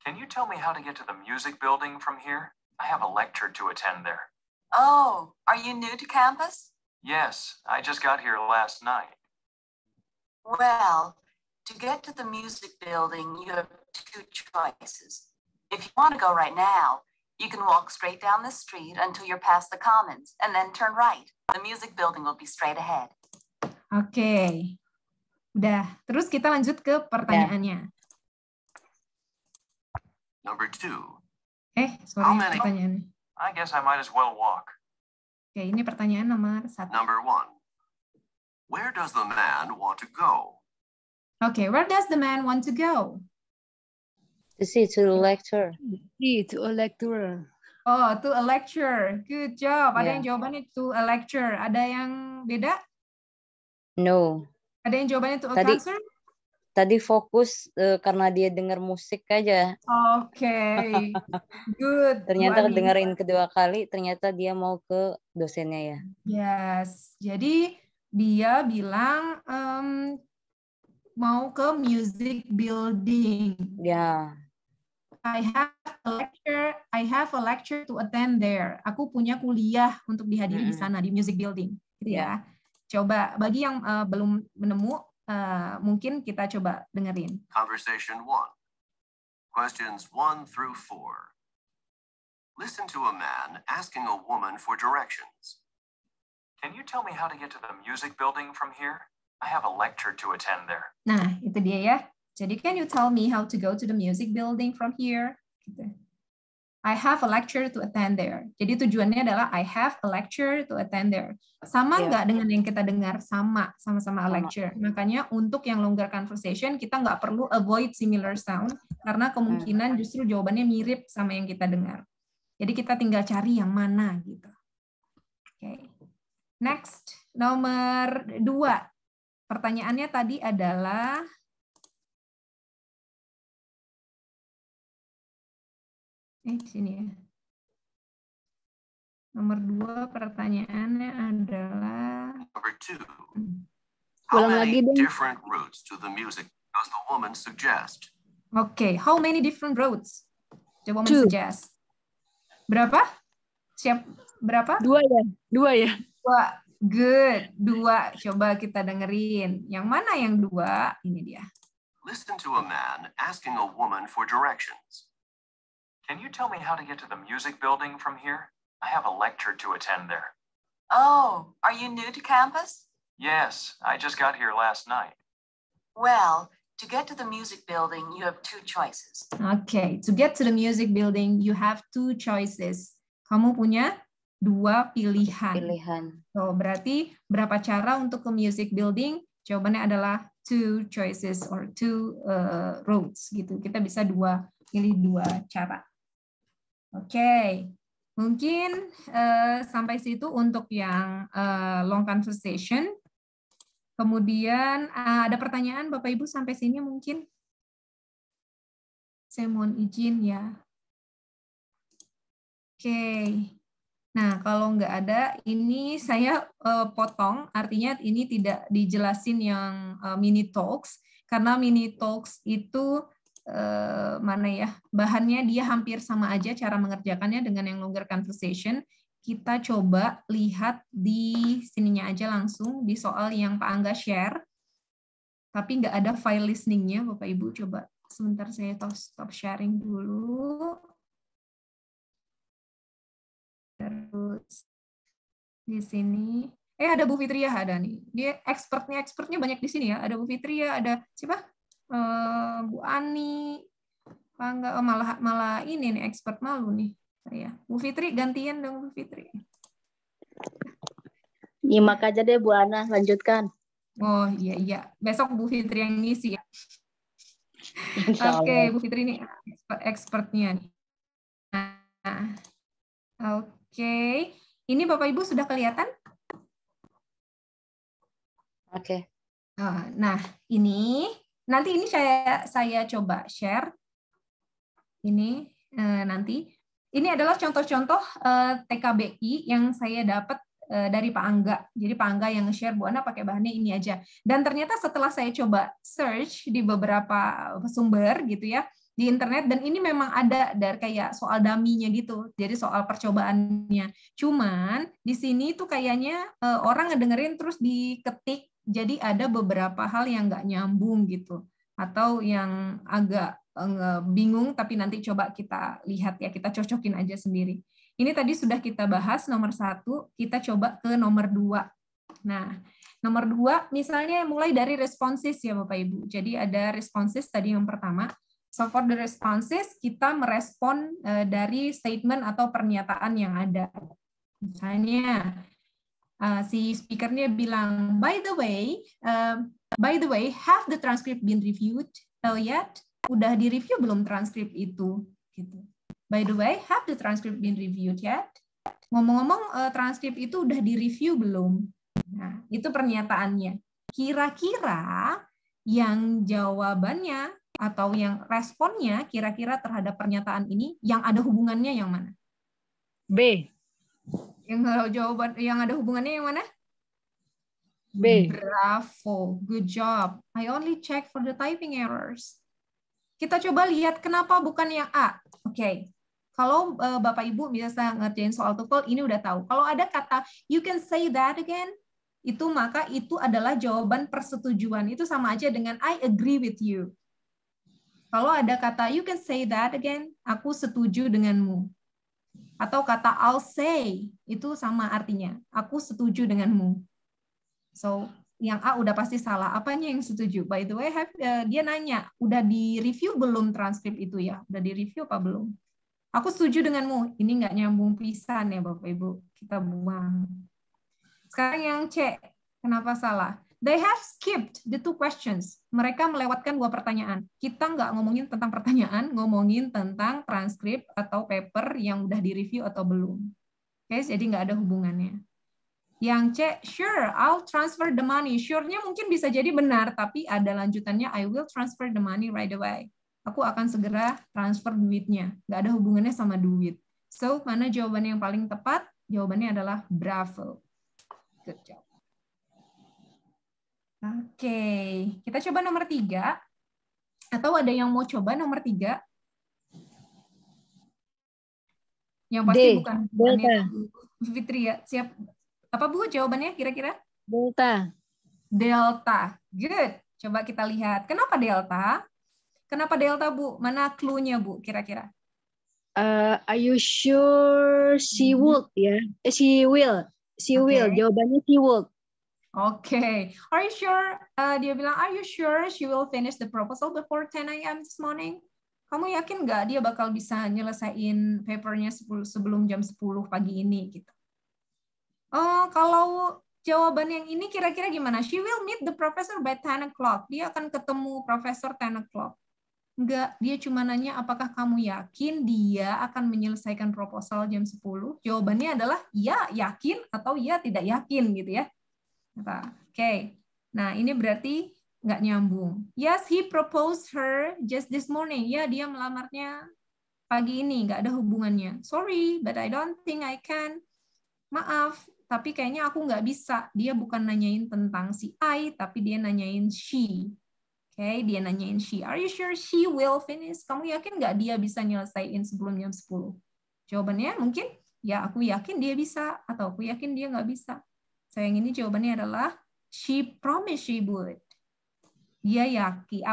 Can you tell me how to get to the music building from here? I have a lecture to attend there. Oh, are you new to campus? Yes, I just got here last night. Well, to get to the music building, you have 2 choices. If you want to go right now, you can walk straight down the street until you're past the Commons and then turn right. The music building will be straight ahead. Oke. Udah. Terus kita lanjut ke pertanyaannya. Number 2. Sorry, How many? pertanyaannya. I guess I might as well walk. Oke, ini pertanyaan nomor 1. Number 1. Where does the man want to go? Oke, where does the man want to go? To see, to the lecture. To a lecturer. Oh, to a lecture. Good job. Ada Yeah. yang jawabannya to a lecture. Ada yang beda? No. Ada yang jawabannya to a Tadi- concert? Tadi fokus karena dia dengar musik aja. Oke. Good. Ternyata Bu Ani. dengerin kedua kali, ternyata dia mau ke dosennya ya. Yes. Jadi dia bilang mau ke music building. Ya. I have a lecture to attend there. Aku punya kuliah untuk dihadiri di sana di music building, gitu ya. Coba bagi yang belum menemu, mungkin kita coba dengerin. Conversation 1. Questions 1 through 4. Listen to a man asking a woman for directions. Can you tell me how to get to the music building from here? I have a lecture to attend there. Nah, itu dia ya. Jadi, can you tell me how to go to the music building from here? Gitu. I have a lecture to attend there. Jadi tujuannya adalah I have a lecture to attend there. Sama nggak dengan yang kita dengar? Sama-sama a lecture. Makanya untuk yang longer conversation, kita nggak perlu avoid similar sound, karena kemungkinan justru jawabannya mirip sama yang kita dengar. Jadi kita tinggal cari yang mana gitu. Oke. Next, nomor 2. Pertanyaannya tadi adalah di sini ya. Nomor 2 pertanyaannya adalah Number 2. How Ulang lagi many dong. different routes to the music does the woman suggest? Oke, how many different roads the woman 2. suggest? Berapa? Berapa? 2 ya? 2 ya? 2. Good. 2. Coba kita dengerin. Yang mana yang 2? Ini dia. Listen to a man asking a woman for directions. Can you tell me how to get to the music building from here? I have a lecture to attend there. Oh, are you new to campus? Yes, I just got here last night. Well, to get to the music building, you have 2 choices. Oke, to get to the music building, you have 2 choices. Kamu punya 2 pilihan. So, berarti berapa cara untuk ke music building? Jawabannya adalah 2 choices or 2 roads gitu. Kita bisa pilih 2 cara. Oke, mungkin sampai situ untuk yang long conversation. Kemudian ada pertanyaan Bapak Ibu sampai sini mungkin? Saya mohon izin ya. Oke. Nah, kalau nggak ada, ini saya potong, artinya ini tidak dijelasin yang mini talks, karena mini talks itu bahannya dia hampir sama aja cara mengerjakannya dengan yang longer conversation. kita coba lihat di sininya aja langsung, di soal yang Pak Angga share. Tapi nggak ada file listening-nya, Bapak Ibu. Coba sebentar saya stop sharing dulu. Terus di sini, ada Bu Fitria, ada nih. Dia expertnya banyak di sini ya. Ada Bu Fitria, ada siapa? Bu Ani, Pak Angga, malah ini nih expert malu nih. Ya, Bu Fitri gantian dong Bu Fitri. Nyimak aja deh Bu Ana, lanjutkan. Oh iya, besok Bu Fitri yang ngisi ya. Oke, Bu Fitri ini expertnya nih. Nah, oke, ini Bapak Ibu sudah kelihatan? Oke. Nah, ini nanti ini saya coba share. Ini nanti. Ini adalah contoh-contoh TKBI yang saya dapat dari Pak Angga. Jadi Pak Angga yang nge-share, Bu Ana pakai bahannya ini aja. Dan ternyata setelah saya coba search di beberapa sumber gitu ya, di internet, dan ini memang ada dari kayak soal dummy-nya gitu. Jadi soal percobaannya. Cuman di sini tuh kayaknya orang ngedengerin terus diketik, jadi ada beberapa hal yang nggak nyambung gitu. Atau yang agak bingung, tapi nanti coba kita lihat ya, kita cocokin aja sendiri. Ini tadi sudah kita bahas nomor 1, kita coba ke nomor 2. Nah, nomor 2 misalnya mulai dari responses ya Bapak Ibu. Jadi ada responses tadi yang pertama. So for the responses, kita merespon dari statement atau pernyataan yang ada. Misalnya, si speakernya bilang, by the way, have the transcript been reviewed yet? Udah di-review belum transkrip itu? Gitu. By the way, have the transcript been reviewed yet? Ngomong-ngomong, transkrip itu udah di-review belum? Nah, itu pernyataannya. Kira-kira yang jawabannya atau yang responnya kira-kira terhadap pernyataan ini yang ada hubungannya yang mana? B. Yang ada hubungannya yang mana? B. Bravo, good job. I only check for the typing errors. Kita coba lihat kenapa bukan yang A. Oke. Kalau Bapak Ibu biasa ngerjain soal TOEFL, ini udah tahu. Kalau ada kata you can say that again, maka itu adalah jawaban persetujuan. Itu sama aja dengan I agree with you. Kalau ada kata you can say that again, aku setuju denganmu. Atau kata I'll say, itu sama artinya. Aku setuju denganmu. So, yang A udah pasti salah. Apanya yang setuju? By the way, dia nanya, udah di-review belum transkrip itu ya? Udah di-review apa belum? Aku setuju denganmu. Ini nggak nyambung pisan ya Bapak Ibu. Kita buang. Sekarang yang C, kenapa salah? They have skipped the 2 questions. Mereka melewatkan 2 pertanyaan. Kita nggak ngomongin tentang pertanyaan, ngomongin tentang transkrip atau paper yang udah di-review atau belum. Oke, jadi nggak ada hubungannya. Yang C, sure, I'll transfer the money. Sure-nya mungkin bisa jadi benar, tapi ada lanjutannya, I will transfer the money right away. Aku akan segera transfer duitnya. Nggak ada hubungannya sama duit. So, mana jawabannya yang paling tepat? Jawabannya adalah bravo. Good job. Oke, kita coba nomor 3. Atau ada yang mau coba nomor 3? Yang pasti D. bukan Fitri ya. Siap. Apa Bu jawabannya kira-kira? Delta. Delta. Good. Coba kita lihat. Kenapa delta? Kenapa delta Bu? Mana clue-nya Bu kira-kira? Are you sure she would? Ya, she will. She will. Jawabannya she would. Oke. Are you sure? Dia bilang, are you sure she will finish the proposal before 10 a.m. this morning? Kamu yakin nggak dia bakal bisa nyelesain papernya sebelum jam 10 pagi ini? Gitu. Kalau jawaban yang ini kira-kira gimana? She will meet the professor by 10 o'clock. Dia akan ketemu profesor 10 o'clock. Enggak, dia cuma nanya apakah kamu yakin dia akan menyelesaikan proposal jam 10? Jawabannya adalah ya, yakin atau ya tidak yakin gitu ya. Oke. Nah, ini berarti nggak nyambung. Yes, he proposed her just this morning. Ya, dia melamarnya pagi ini, nggak ada hubungannya. Sorry, but I don't think I can. Maaf, tapi kayaknya aku nggak bisa. Dia bukan nanyain tentang si I, tapi dia nanyain she. Oke, dia nanyain she. Are you sure she will finish? Kamu yakin nggak dia bisa nyelesain sebelum jam 10? Jawabannya mungkin Ya, aku yakin dia bisa, atau aku yakin dia nggak bisa. Sayang, ini jawabannya adalah she promised she would. Dia yakin,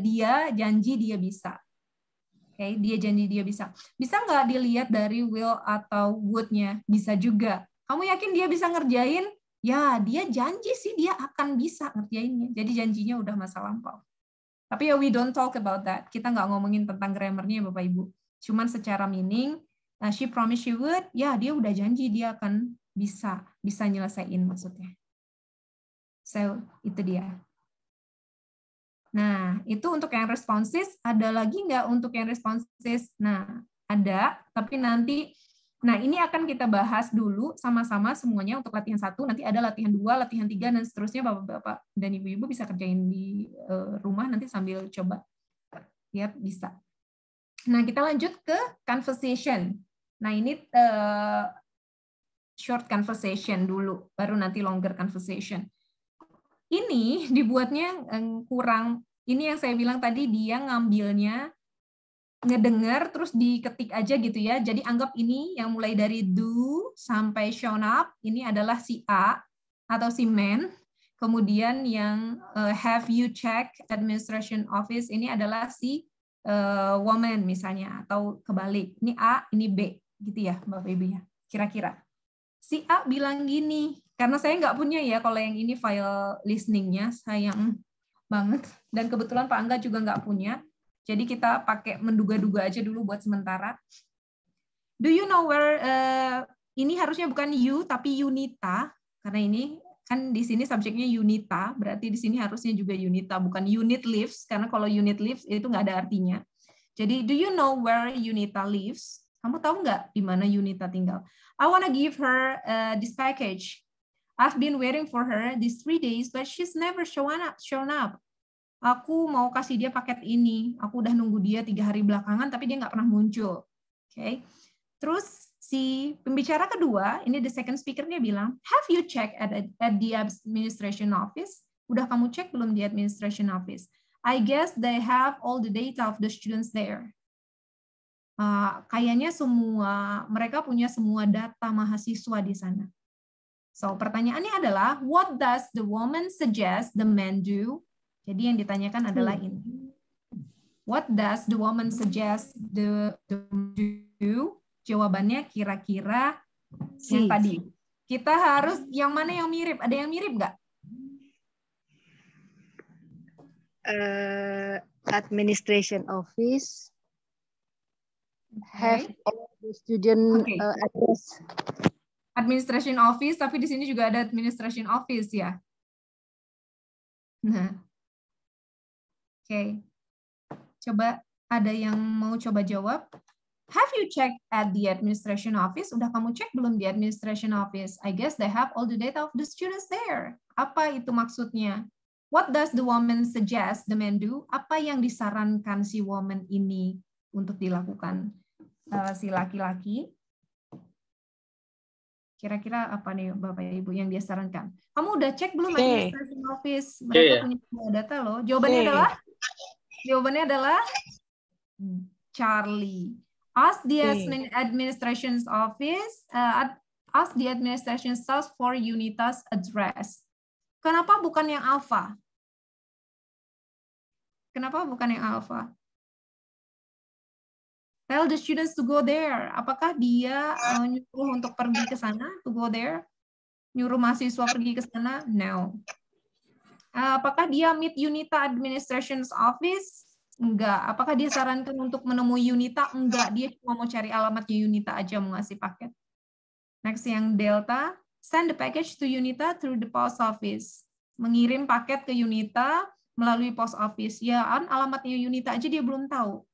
dia janji dia bisa. Oke, dia janji dia bisa. Bisa nggak dilihat dari will atau would-nya? Bisa juga. Kamu yakin dia bisa ngerjain? Ya, dia janji sih dia akan bisa ngerjainnya. Jadi janjinya udah masa lampau. Tapi ya we don't talk about that. Kita nggak ngomongin tentang grammar-nya Bapak Ibu. Cuman secara meaning, she promised she would, ya dia udah janji dia akan bisa nyelesain maksudnya. So, itu dia. Nah, itu untuk yang responses. Ada lagi nggak untuk yang responses? Nah, ada, tapi nanti, nah ini akan kita bahas dulu sama-sama semuanya untuk latihan 1, nanti ada latihan 2, latihan 3, dan seterusnya Bapak-Bapak dan Ibu-Ibu bisa kerjain di rumah nanti sambil coba. Ya, bisa. Nah, kita lanjut ke conversation. Nah, ini short conversation dulu, baru nanti longer conversation. Ini dibuatnya kurang, ini yang saya bilang tadi dia ngambilnya, ngedengar terus diketik aja gitu ya. Jadi anggap ini yang mulai dari do sampai shown up, ini adalah si A atau si man. Kemudian yang have you check administration office, ini adalah si woman misalnya, atau kebalik. Ini A, ini B, gitu ya Bapak Ibu ya, kira-kira. Si A bilang gini, karena saya nggak punya ya kalau yang ini file listening-nya, sayang banget. Dan kebetulan Pak Angga juga nggak punya. Jadi kita pakai menduga-duga aja dulu buat sementara. Do you know where, ini harusnya bukan you, tapi Yunita. Karena ini kan di sini subjeknya Yunita, berarti di sini harusnya juga Yunita, bukan unit lives, karena kalau unit lives itu nggak ada artinya. Jadi, do you know where Yunita lives? Kamu tahu nggak di mana Yunita tinggal? I want to give her this package. I've been waiting for her these 3 days, but she's never shown up. Aku mau kasih dia paket ini. Aku udah nunggu dia 3 hari belakangan, tapi dia nggak pernah muncul. Okay. Terus si pembicara kedua, ini the second speaker, dia bilang, have you checked at the administration office? Udah kamu cek belum di administration office? I guess they have all the data of the students there. Kayaknya mereka punya semua data mahasiswa di sana. So, pertanyaannya adalah, what does the woman suggest the man do? Jadi yang ditanyakan adalah ini. What does the woman suggest the man do? Jawabannya kira-kira yang tadi. Kita harus, yang mana yang mirip? Ada yang mirip nggak? Administration office. Have all the student address. Administration office, tapi di sini juga ada administration office ya. Nah, oke. Coba ada yang mau coba jawab? Have you checked at the administration office? Udah kamu cek belum di administration office? I guess they have all the data of the students there. Apa itu maksudnya? What does the woman suggest the man do? Apa yang disarankan si woman ini untuk dilakukan si laki-laki? Kira-kira apa nih Bapak Ibu yang dia sarankan? Kamu udah cek belum administration office? Mereka punya semua data loh. Jawabannya adalah Charlie. Ask the administration office, ask the administration staff for Yunita's address. Kenapa bukan yang Alpha? Kenapa bukan yang Alpha? Tell the students to go there. Apakah dia nyuruh untuk pergi ke sana, to go there? Nyuruh mahasiswa pergi ke sana? No. Apakah dia meet Yunita Administration's Office? Enggak. Apakah dia sarankan untuk menemui Yunita? Enggak. Dia cuma mau cari alamatnya Yunita aja, mau ngasih paket. Next yang Delta. Send the package to Yunita through the post office. Mengirim paket ke Yunita melalui post office. Ya, alamatnya Yunita aja dia belum tahu.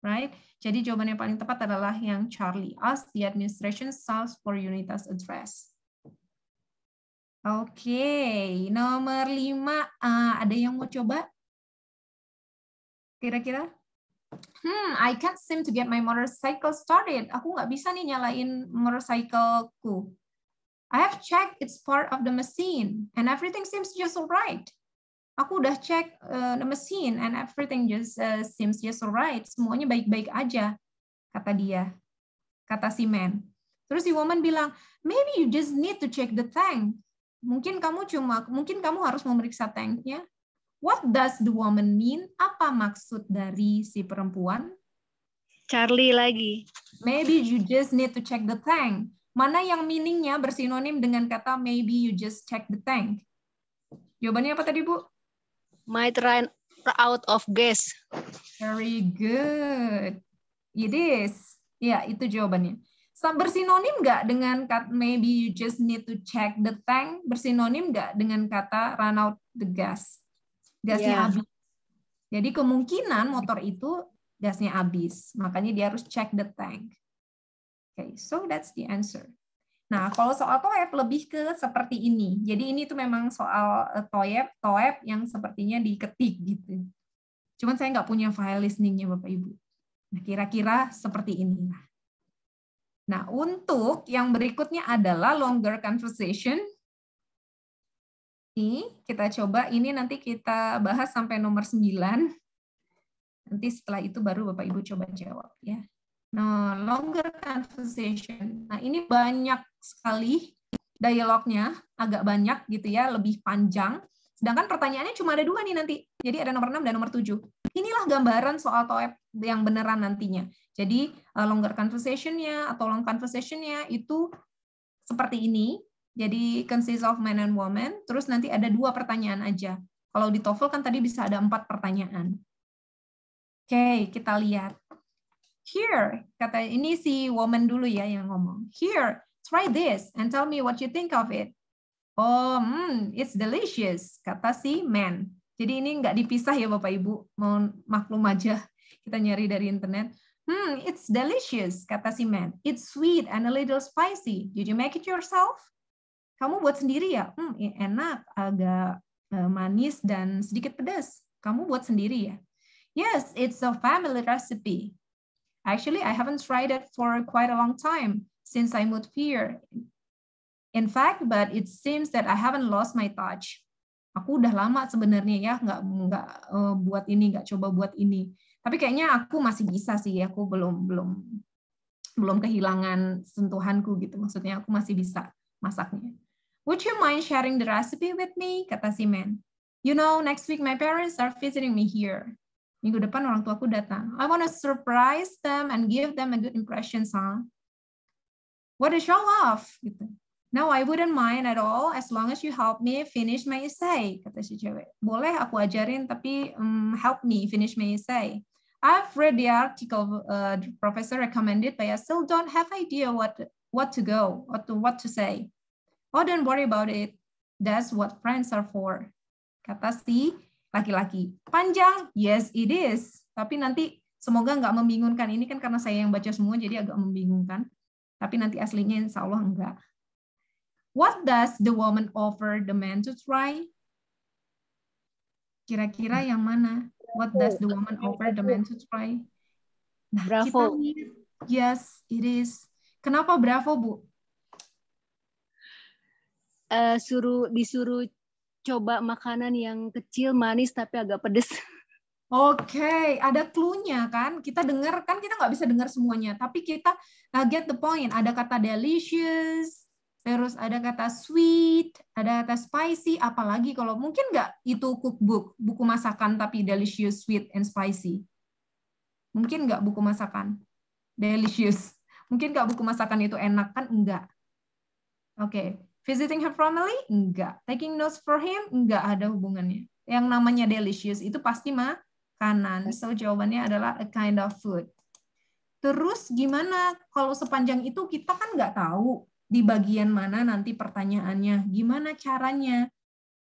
Right? Jadi jawaban yang paling tepat adalah yang Charlie. Ask the administration staff for Yunita's address. Oke, nomor 5. Ada yang mau coba? Kira-kira? I can't seem to get my motorcycle started. Aku nggak bisa nih nyalain motorcycleku. I have checked it's part of the machine and everything seems just alright. Aku udah cek the machine and everything just seems just alright. Semuanya baik-baik aja, kata dia. Kata si man. Terus si woman bilang, maybe you just need to check the tank. Mungkin kamu harus memeriksa tanknya. What does the woman mean? Apa maksud dari si perempuan? Charlie lagi. Maybe you just need to check the tank. Mana yang meaningnya bersinonim dengan kata maybe you just check the tank? Jawabannya apa tadi, Bu? Might run out of gas. Very good. It is. Ya, itu jawabannya. Bersinonim nggak dengan kata maybe you just need to check the tank? Bersinonim nggak dengan kata run out the gas? Gasnya habis. Jadi kemungkinan motor itu gasnya habis. Makanya dia harus check the tank. Okay, so that's the answer. Nah, kalau soal TOEP lebih ke seperti ini. Jadi ini tuh memang soal TOEP yang sepertinya diketik gitu. Cuman saya nggak punya file listeningnya Bapak Ibu. Nah, kira-kira seperti ini. Nah, untuk yang berikutnya adalah longer conversation. Ini kita coba, ini nanti kita bahas sampai nomor 9. Nanti setelah itu baru Bapak Ibu coba jawab ya. Nah, longer conversation. Nah, ini banyak sekali dialognya, agak banyak gitu ya, lebih panjang. Sedangkan pertanyaannya cuma ada 2 nih nanti. Jadi ada nomor 6 dan nomor 7. Inilah gambaran soal TOEP yang beneran nantinya. Jadi longer conversation-nya atau long conversation-nya itu seperti ini. Jadi consist of man and woman. Terus nanti ada 2 pertanyaan aja. Kalau di TOEFL kan tadi bisa ada 4 pertanyaan. Oke, kita lihat. Here, kata ini si woman dulu ya yang ngomong. Here, try this and tell me what you think of it. Oh, it's delicious, kata si man. Jadi ini nggak dipisah ya Bapak Ibu, mau maklum aja. Kita nyari dari internet. It's delicious, kata si man. It's sweet and a little spicy. Did you make it yourself? Kamu buat sendiri ya? Enak, agak manis dan sedikit pedas. Kamu buat sendiri ya? Yes, it's a family recipe. Actually, I haven't tried it for quite a long time since I moved here. In fact, but it seems that I haven't lost my touch. Aku udah lama sebenarnya ya nggak buat ini, nggak coba buat ini. Tapi kayaknya aku masih bisa sih. Aku belum kehilangan sentuhanku gitu. Maksudnya aku masih bisa masaknya. Would you mind sharing the recipe with me? Kata si man. You know, next week my parents are visiting me here. Minggu depan orang tuaku datang. I want to surprise them and give them a good impression, huh? What a show off, gitu. No, I wouldn't mind at all as long as you help me finish my essay, kata si cewek. Boleh aku ajarin, tapi help me finish my essay. I've read the article the professor recommended, but I still don't have idea what to say. Oh, don't worry about it. That's what friends are for, kata si laki-laki. Panjang? Yes, it is. Tapi nanti semoga nggak membingungkan. Ini kan karena saya yang baca semua, jadi agak membingungkan. Tapi nanti aslinya insya Allah enggak. What does the woman offer the man to try? Kira-kira yang mana? What does the woman offer the man to try? Nah, Bravo. Kita lihat. Yes, it is. Kenapa bravo, Bu? Disuruh coba makanan yang kecil, manis, tapi agak pedes. Oke, ada clue-nya kan? Kita dengar, kan kita nggak bisa dengar semuanya, tapi kita get the point. Ada kata delicious, terus ada kata sweet, ada kata spicy, apalagi kalau mungkin nggak itu cookbook, buku masakan tapi delicious, sweet, and spicy. Mungkin nggak buku masakan, delicious. Mungkin nggak buku masakan itu enak, kan? Enggak. Oke. Visiting her family? Enggak. Taking notes for him? Enggak ada hubungannya. Yang namanya delicious itu pasti makanan. So, jawabannya adalah a kind of food. Terus gimana kalau sepanjang itu kita kan nggak tahu di bagian mana nanti pertanyaannya. Gimana caranya?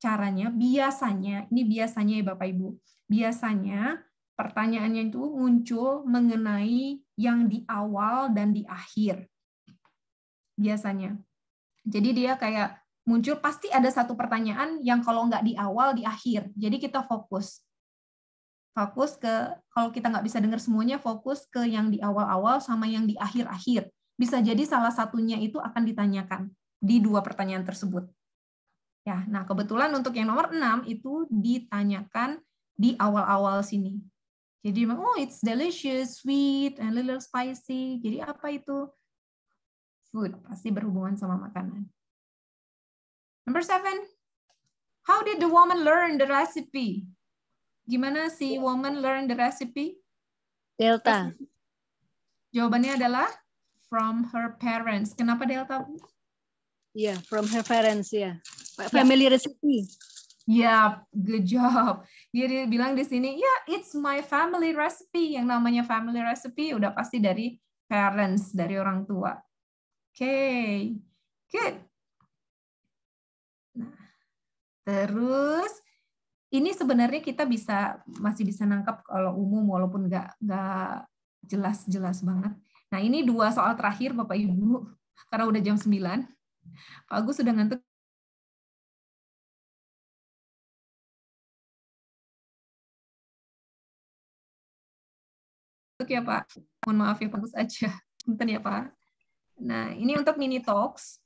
Caranya biasanya, ini biasanya ya Bapak Ibu, biasanya pertanyaannya itu muncul mengenai yang di awal dan di akhir. Biasanya. Jadi dia kayak muncul pasti ada satu pertanyaan yang kalau nggak di awal, di akhir. Jadi kita fokus ke, kalau kita nggak bisa dengar semuanya, fokus ke yang di awal-awal sama yang di akhir-akhir. Bisa jadi salah satunya itu akan ditanyakan di 2 pertanyaan tersebut. Ya, nah kebetulan untuk yang nomor 6 itu ditanyakan di awal-awal sini. Jadi, oh it's delicious, sweet, and a little spicy. Jadi apa itu? Food, pasti berhubungan sama makanan. Number 7. How did the woman learn the recipe? Gimana si woman learn the recipe? Delta. Jawabannya adalah from her parents. Kenapa Delta? Yeah, from her parents, ya. Yeah. Family recipe. Yeah, good job. Dia bilang di sini, yeah, it's my family recipe. Yang namanya family recipe udah pasti dari parents, dari orang tua. Okay, good. Nah, terus ini sebenarnya kita masih bisa nangkap kalau umum walaupun nggak jelas banget. Nah, ini 2 soal terakhir Bapak Ibu karena udah jam 9. Pak Agus sudah ngantuk. Ya Pak, mohon maaf ya Pak Agus aja. Bentar ya Pak. Nah, ini untuk mini talks.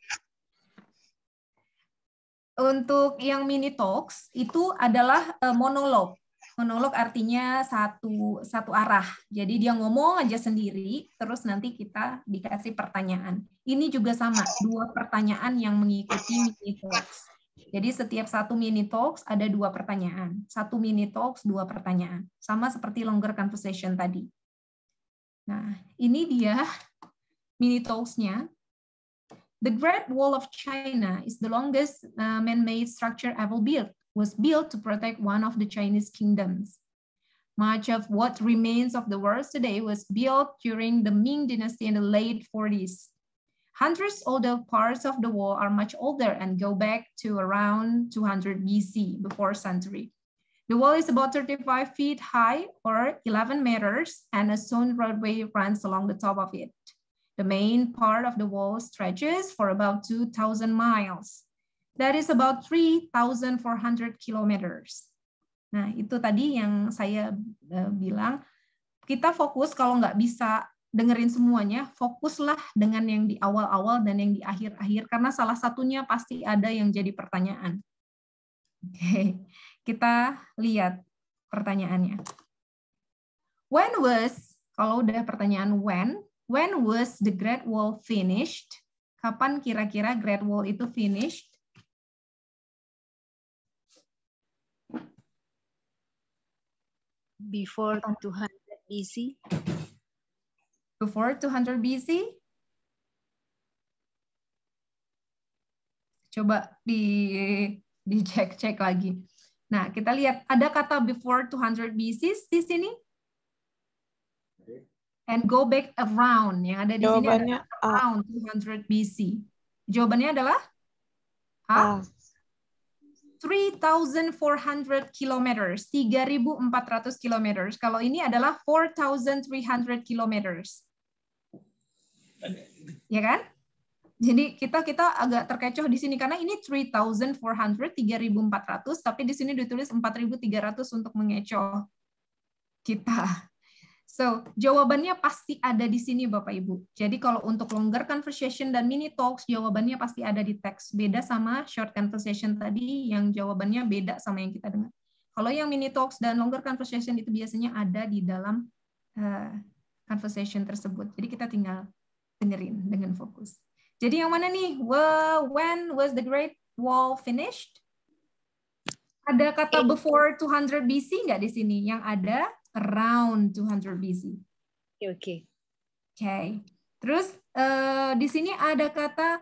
Untuk yang mini talks itu adalah monolog. Monolog artinya satu arah. Jadi dia ngomong aja sendiri, terus nanti kita dikasih pertanyaan. Ini juga sama, 2 pertanyaan yang mengikuti mini talks. Jadi setiap 1 mini talks ada 2 pertanyaan. 1 mini talks 2 pertanyaan. Sama seperti longer conversation tadi. Nah, ini dia mini talks-nya. The Great Wall of China is the longest man-made structure ever built. Was built to protect one of the Chinese kingdoms. Much of what remains of the world today was built during the Ming Dynasty in the late 40s. Hundreds older parts of the wall are much older and go back to around 200 BC, before century. The wall is about 35 feet high or 11 meters, and a stone roadway runs along the top of it. The main part of the wall stretches for about 2,000 miles. That is about 3,400 kilometers. Nah, itu tadi yang saya bilang, kita fokus kalau nggak bisa dengerin semuanya, fokuslah dengan yang di awal-awal dan yang di akhir-akhir, karena salah satunya pasti ada yang jadi pertanyaan. Oke, kita lihat pertanyaannya. Kalau udah pertanyaan when was the Great Wall finished? Kapan kira-kira Great Wall itu finished? Before 200 BC. Before 200 BC? Coba dicek-cek lagi. Nah, kita lihat ada kata before 200 BC di sini. And go back around. Yang ada di sini ada around 200 BC. Jawabannya adalah A. 3,400 kilometers, 3.400 kilometers. Kalau ini adalah 4,300 kilometers. Ya kan? Jadi kita agak terkecoh di sini karena ini 3,400, 3.400, tapi di sini ditulis 4.300 untuk mengecoh kita. So, jawabannya pasti ada di sini Bapak Ibu. Jadi kalau untuk longer conversation dan mini talks, jawabannya pasti ada di teks. Beda sama short conversation tadi yang jawabannya beda sama yang kita dengar. Kalau yang mini talks dan longer conversation itu biasanya ada di dalam conversation tersebut. Jadi kita tinggal dengerin dengan fokus. Jadi yang mana nih? When was the Great Wall finished? Ada kata before 200 BC nggak di sini? Yang ada around 200 BC. Oke. Terus di sini ada kata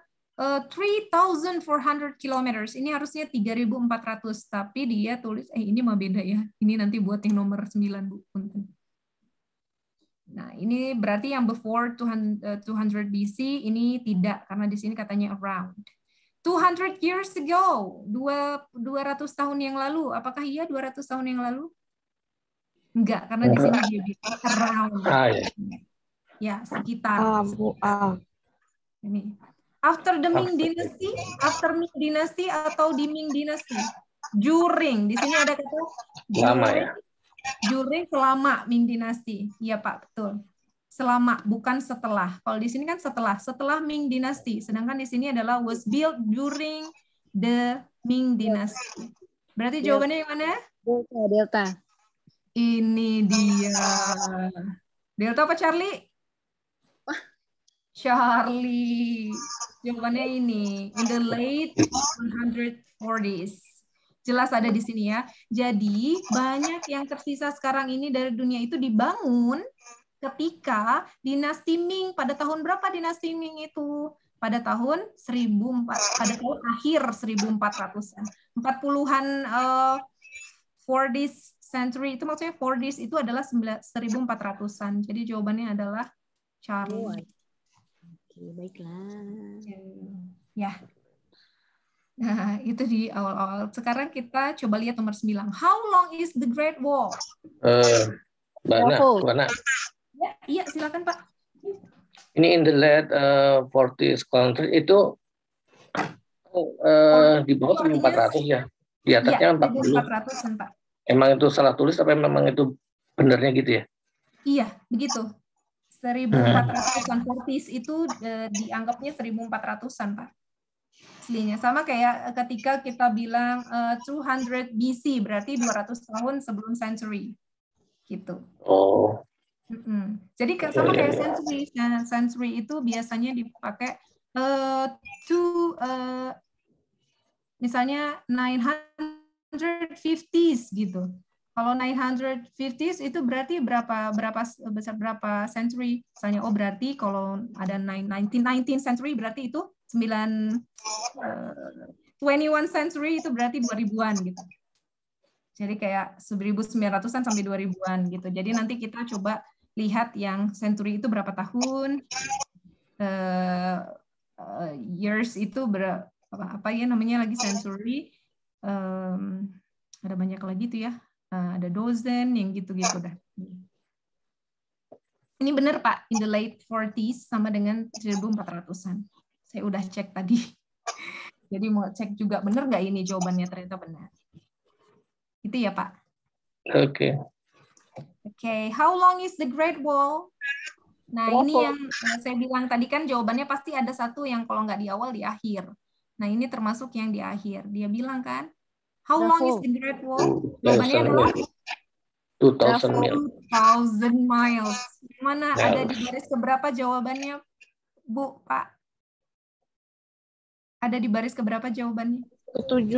3,400 kilometers. Ini harusnya 3.400, tapi dia tulis ini mah beda ya. Ini nanti buat yang nomor 9, Bu. Nah, ini berarti yang before 200 BC ini tidak, karena di sini katanya around. 200 years ago, 200 tahun yang lalu. Apakah iya 200 tahun yang lalu? Enggak, karena di sini dia bilang around. Ya, sekitar. Ini. After the Ming Dynasty, after Ming Dynasty atau di Ming Dynasty? During. Di sini ada kata lama ya. During, selama Ming Dynasty. Iya, Pak, betul. Selama, bukan setelah. Kalau di sini kan setelah Ming Dynasty. Sedangkan di sini adalah was built during the Ming Dynasty. Berarti jawabannya yang mana? Delta. Ini dia. Delta apa Charlie? Charlie. Jawabannya ini, in the late 140s. Jelas ada di sini ya. Jadi banyak yang tersisa sekarang ini dari dunia itu dibangun ketika dinasti Ming. Pada tahun berapa dinasti Ming itu? Pada tahun 1400, pada tahun akhir 1400-an. 40-an 40th century itu maksudnya 40s itu adalah 1400-an. Jadi jawabannya adalah Charlie. Oke, baiklah. Ya. Nah, itu di awal-awal. Sekarang kita coba lihat nomor 9. How long is the Great Wall? Bana. Ya, iya, silakan Pak. Ini in the late 40s country itu di bawah 1400 ya. Di atasnya 40. 1400-an, Pak. Emang itu salah tulis apa memang itu benernya gitu ya? Iya, begitu. 1400-an 40s itu dianggapnya 1400-an, Pak. Aslinya sama kayak ketika kita bilang 200 BC berarti 200 tahun sebelum century gitu. Oh. Jadi sama kayak century. Century itu biasanya dipakai misalnya 950s gitu. Kalau 950s itu berarti berapa century? Misalnya berarti kalau ada 19th century berarti itu 21 century itu berarti 2000-an gitu. Jadi kayak 1900-an sampai 2000-an gitu. Jadi nanti kita coba lihat yang century itu berapa tahun, years itu apa ya namanya lagi century. Ada banyak lagi tuh ya. Ada dozen yang gitu-gitu dah. Ini benar Pak, in the late 40s sama dengan 1400-an. Saya udah cek tadi. Jadi mau cek juga benar nggak ini jawabannya, ternyata benar. Itu ya Pak. Oke. Oke, how long is the Great Wall? Nah ini yang saya bilang tadi kan jawabannya pasti ada satu yang kalau nggak di awal di akhir. Nah ini termasuk yang di akhir. Dia bilang kan, how long is the Great Wall? Jawabannya adalah 2000 miles. 2000 miles. Mana ada di baris keberapa jawabannya, Bu, Pak? Ada di baris keberapa jawabannya? Ke-7.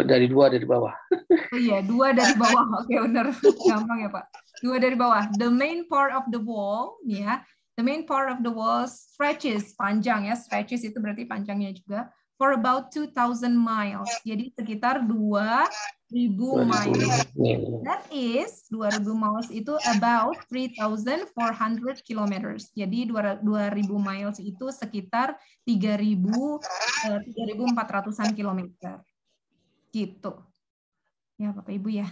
Dari 2 dari bawah. Oh iya, 2 dari bawah. Oke, benar. Gampang ya, Pak. 2 dari bawah. The main part of the wall, ya. The main part of the wall stretches, panjang ya. Stretches itu berarti panjangnya juga. For about 2,000 miles. Jadi sekitar 2.000 miles. That is, 2.000 miles itu about 3,400 kilometers. Jadi 2.000 miles itu sekitar 3.400-an kilometer. Gitu. Ya Bapak Ibu ya.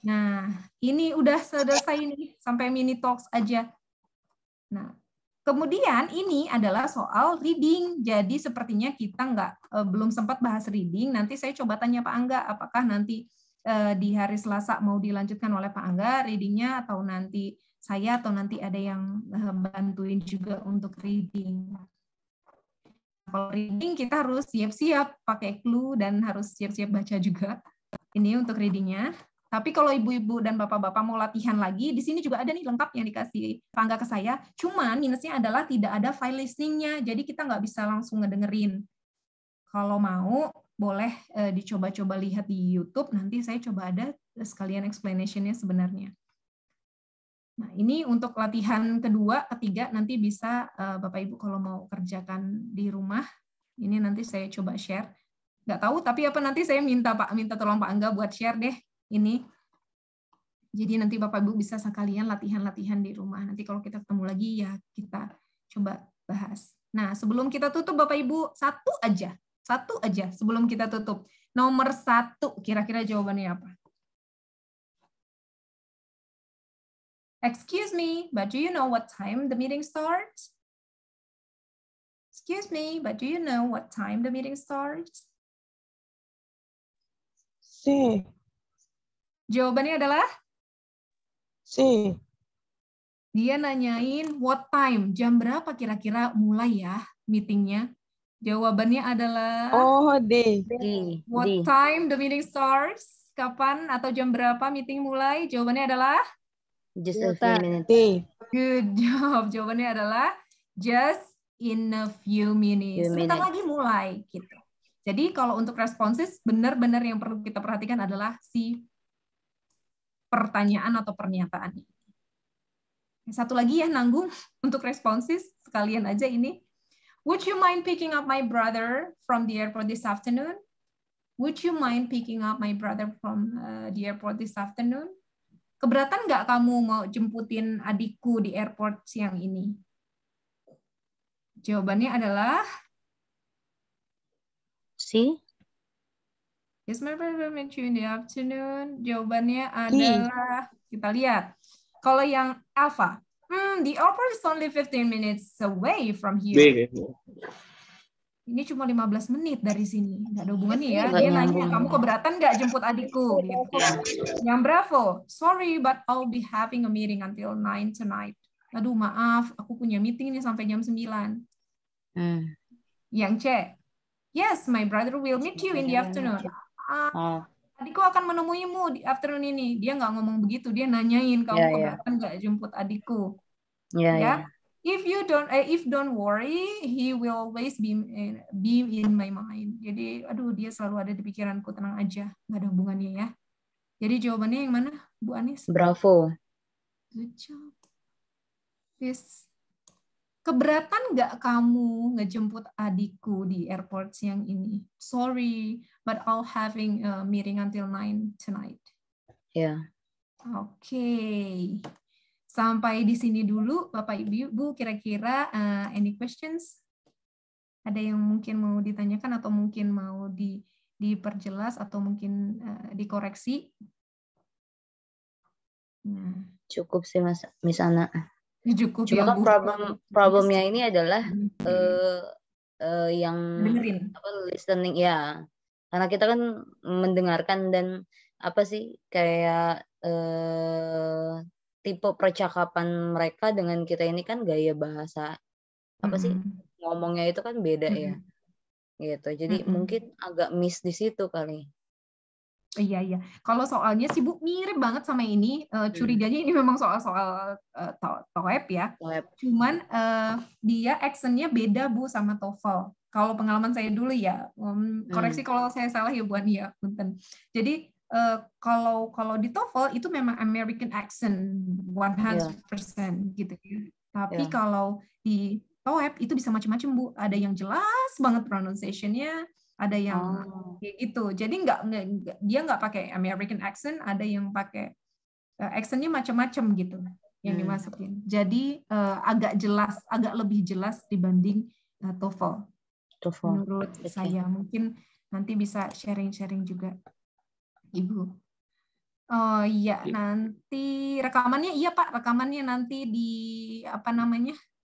Nah, ini udah selesai nih. Sampai mini talks aja. Nah, kemudian ini adalah soal reading. Jadi sepertinya kita belum sempat bahas reading. Nanti saya coba tanya Pak Angga, apakah nanti di hari Selasa mau dilanjutkan oleh Pak Angga readingnya, atau nanti saya, atau nanti ada yang bantuin juga untuk reading. Kalau reading kita harus siap-siap pakai clue dan harus siap-siap baca juga. Ini untuk readingnya. Tapi kalau ibu-ibu dan bapak-bapak mau latihan lagi, di sini juga ada nih lengkap yang dikasih Pak Angga ke saya. Cuman minusnya adalah tidak ada file listening-nya, jadi kita nggak bisa langsung ngedengerin. Kalau mau, boleh dicoba-coba lihat di YouTube, nanti saya coba ada sekalian explanation-nya sebenarnya. Nah, ini untuk latihan kedua, ketiga, nanti bisa Bapak Ibu kalau mau kerjakan di rumah, ini nanti saya coba share. Nggak tahu, tapi nanti saya minta tolong Pak Angga buat share deh. Ini. Jadi nanti Bapak Ibu bisa sekalian latihan-latihan di rumah. Nanti kalau kita ketemu lagi ya kita coba bahas. Nah, sebelum kita tutup Bapak Ibu, satu aja sebelum kita tutup. Nomor 1 kira-kira jawabannya apa? Excuse me, but do you know what time the meeting starts? Excuse me, but do you know what time the meeting starts? C. Jawabannya adalah? C. Dia nanyain what time, jam berapa kira-kira mulai ya meetingnya. Jawabannya adalah D. What time the meeting starts? Kapan atau jam berapa meeting mulai? Jawabannya adalah? Just a few minutes. D. Good job. Jawabannya adalah just in a few minutes. Sebentar lagi mulai gitu. Jadi kalau untuk responses benar-benar yang perlu kita perhatikan adalah si pertanyaan atau pernyataan. Satu lagi ya nanggung untuk responses sekalian aja ini. Would you mind picking up my brother from the airport this afternoon? Would you mind picking up my brother from the airport this afternoon? Keberatan nggak kamu mau jemputin adikku di airport siang ini? Jawabannya adalah C. Yes, my brother will meet you in the afternoon. Jawabannya adalah, kita lihat. Kalau yang Alpha, the airport is only 15 minutes away from here. Ini cuma 15 menit dari sini. Nggak ada hubungannya ya. Dia nanya, kamu keberatan nggak jemput adikku? Gitu. Yang Bravo, sorry, but I'll be having a meeting until 9 tonight. Aduh, maaf, aku punya meeting ini sampai jam 9. Yang C, yes, my brother will meet you in the afternoon. Adikku akan menemuimu di afternoon ini. Dia nggak ngomong begitu, dia nanyain kamu keberatan nggak jemput adikku. Ya. If don't worry, he will always be in my mind. Jadi, aduh, dia selalu ada di pikiranku, tenang aja, nggak ada hubungannya ya. Jadi jawabannya yang mana, Bu Anis? Bravo. Good job. Yes. Keberatan nggak kamu ngejemput adikku di airport siang ini? Sorry, but I'll having a meeting until 9 tonight. Ya. Oke. Sampai di sini dulu, Bapak Ibu, kira-kira any questions? Ada yang mungkin mau ditanyakan atau mungkin mau diperjelas atau mungkin dikoreksi? Cukup sih Miss Ana. Cukup. Cuma kan problemnya ini adalah yang listening ya. Karena kita kan mendengarkan dan apa sih kayak tipe percakapan mereka dengan kita ini kan gaya bahasa apa sih ngomongnya itu kan beda ya gitu, jadi mungkin agak miss di situ kali. Iya. Kalau soalnya sih Bu mirip banget sama ini, curiganya ini memang soal TOEFL ya. Cuman dia actionnya beda Bu sama TOEFL. Kalau pengalaman saya dulu ya, koreksi kalau saya salah ya Bu Ani ya, punten. Jadi kalau di TOEFL itu memang American accent 100% gitu ya. Tapi kalau di TOEFL itu bisa macam-macam Bu. Ada yang jelas banget pronunciation-nya, ada yang kayak gitu. Jadi dia nggak pakai American accent, ada yang pakai accent-nya macam-macam gitu yang dimasukin. Jadi agak lebih jelas dibanding TOEFL. Menurut saya mungkin nanti bisa sharing-sharing juga. Ibu. Oh iya, nanti rekamannya iya Pak, rekamannya nanti di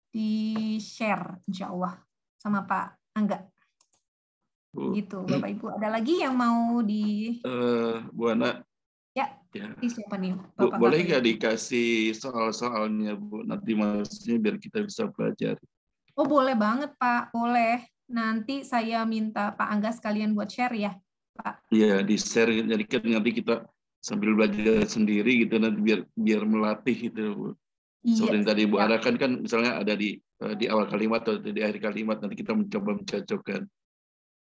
di-share insya Allah sama Pak Angga. Gitu, Bapak Ibu. Ada lagi yang mau Bu Ana? Ya. Siapa nih? Bu, boleh nggak dikasih soal-soalnya Bu? Nanti maksudnya biar kita bisa belajar. Oh boleh banget Pak, boleh. Nanti saya minta Pak Angga sekalian buat share ya. Iya, di share, jadi kan nanti kita sambil belajar sendiri gitu nanti biar melatih gitu Bu. Seperti tadi Bu Ara kan misalnya ada di awal kalimat atau di akhir kalimat, nanti kita mencoba mencocokkan.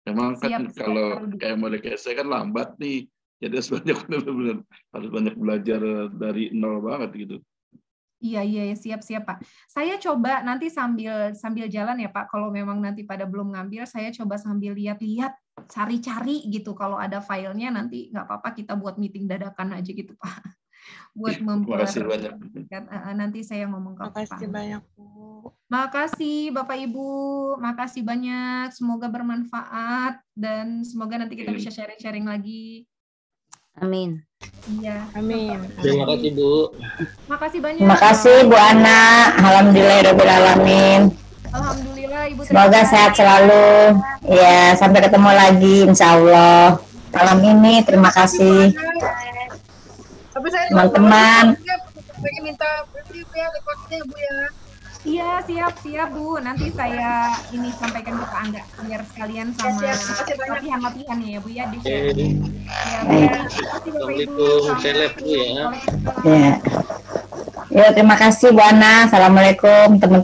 Memang kan kalau kayak mereka saya kan lambat nih, jadi harus banyak belajar dari nol banget gitu. Iya, siap Pak. Saya coba nanti sambil jalan ya Pak. Kalau memang nanti pada belum ngambil, saya coba sambil lihat-lihat, cari-cari gitu. Kalau ada filenya nanti nggak apa-apa kita buat meeting dadakan aja gitu Pak. Buat membuat. Makasih banyak. Nanti saya ngomong ke Pak. Makasih banyak Bu. Makasih Bapak Ibu, makasih banyak. Semoga bermanfaat dan semoga nanti kita bisa sharing-sharing lagi. Amin. Iya. Amin. Terima kasih Bu. Makasih banyak. Terima kasih Bu Ana. Alhamdulillahirobbilalamin. Alhamdulillah Ibu. Semoga sehat selalu. Ya, sampai ketemu lagi insya Allah. Malam ini terima kasih teman-teman. Minta review ya rekodnya Bu ya. Iya, siap Bu. Nanti saya ini sampaikan ke Pak Angga biar sekalian sama latihan-latihan ya Bu ya di share. Assalamualaikum, seleb Bu ya. Ya, terima kasih Bu Ana. Assalamualaikum teman-teman.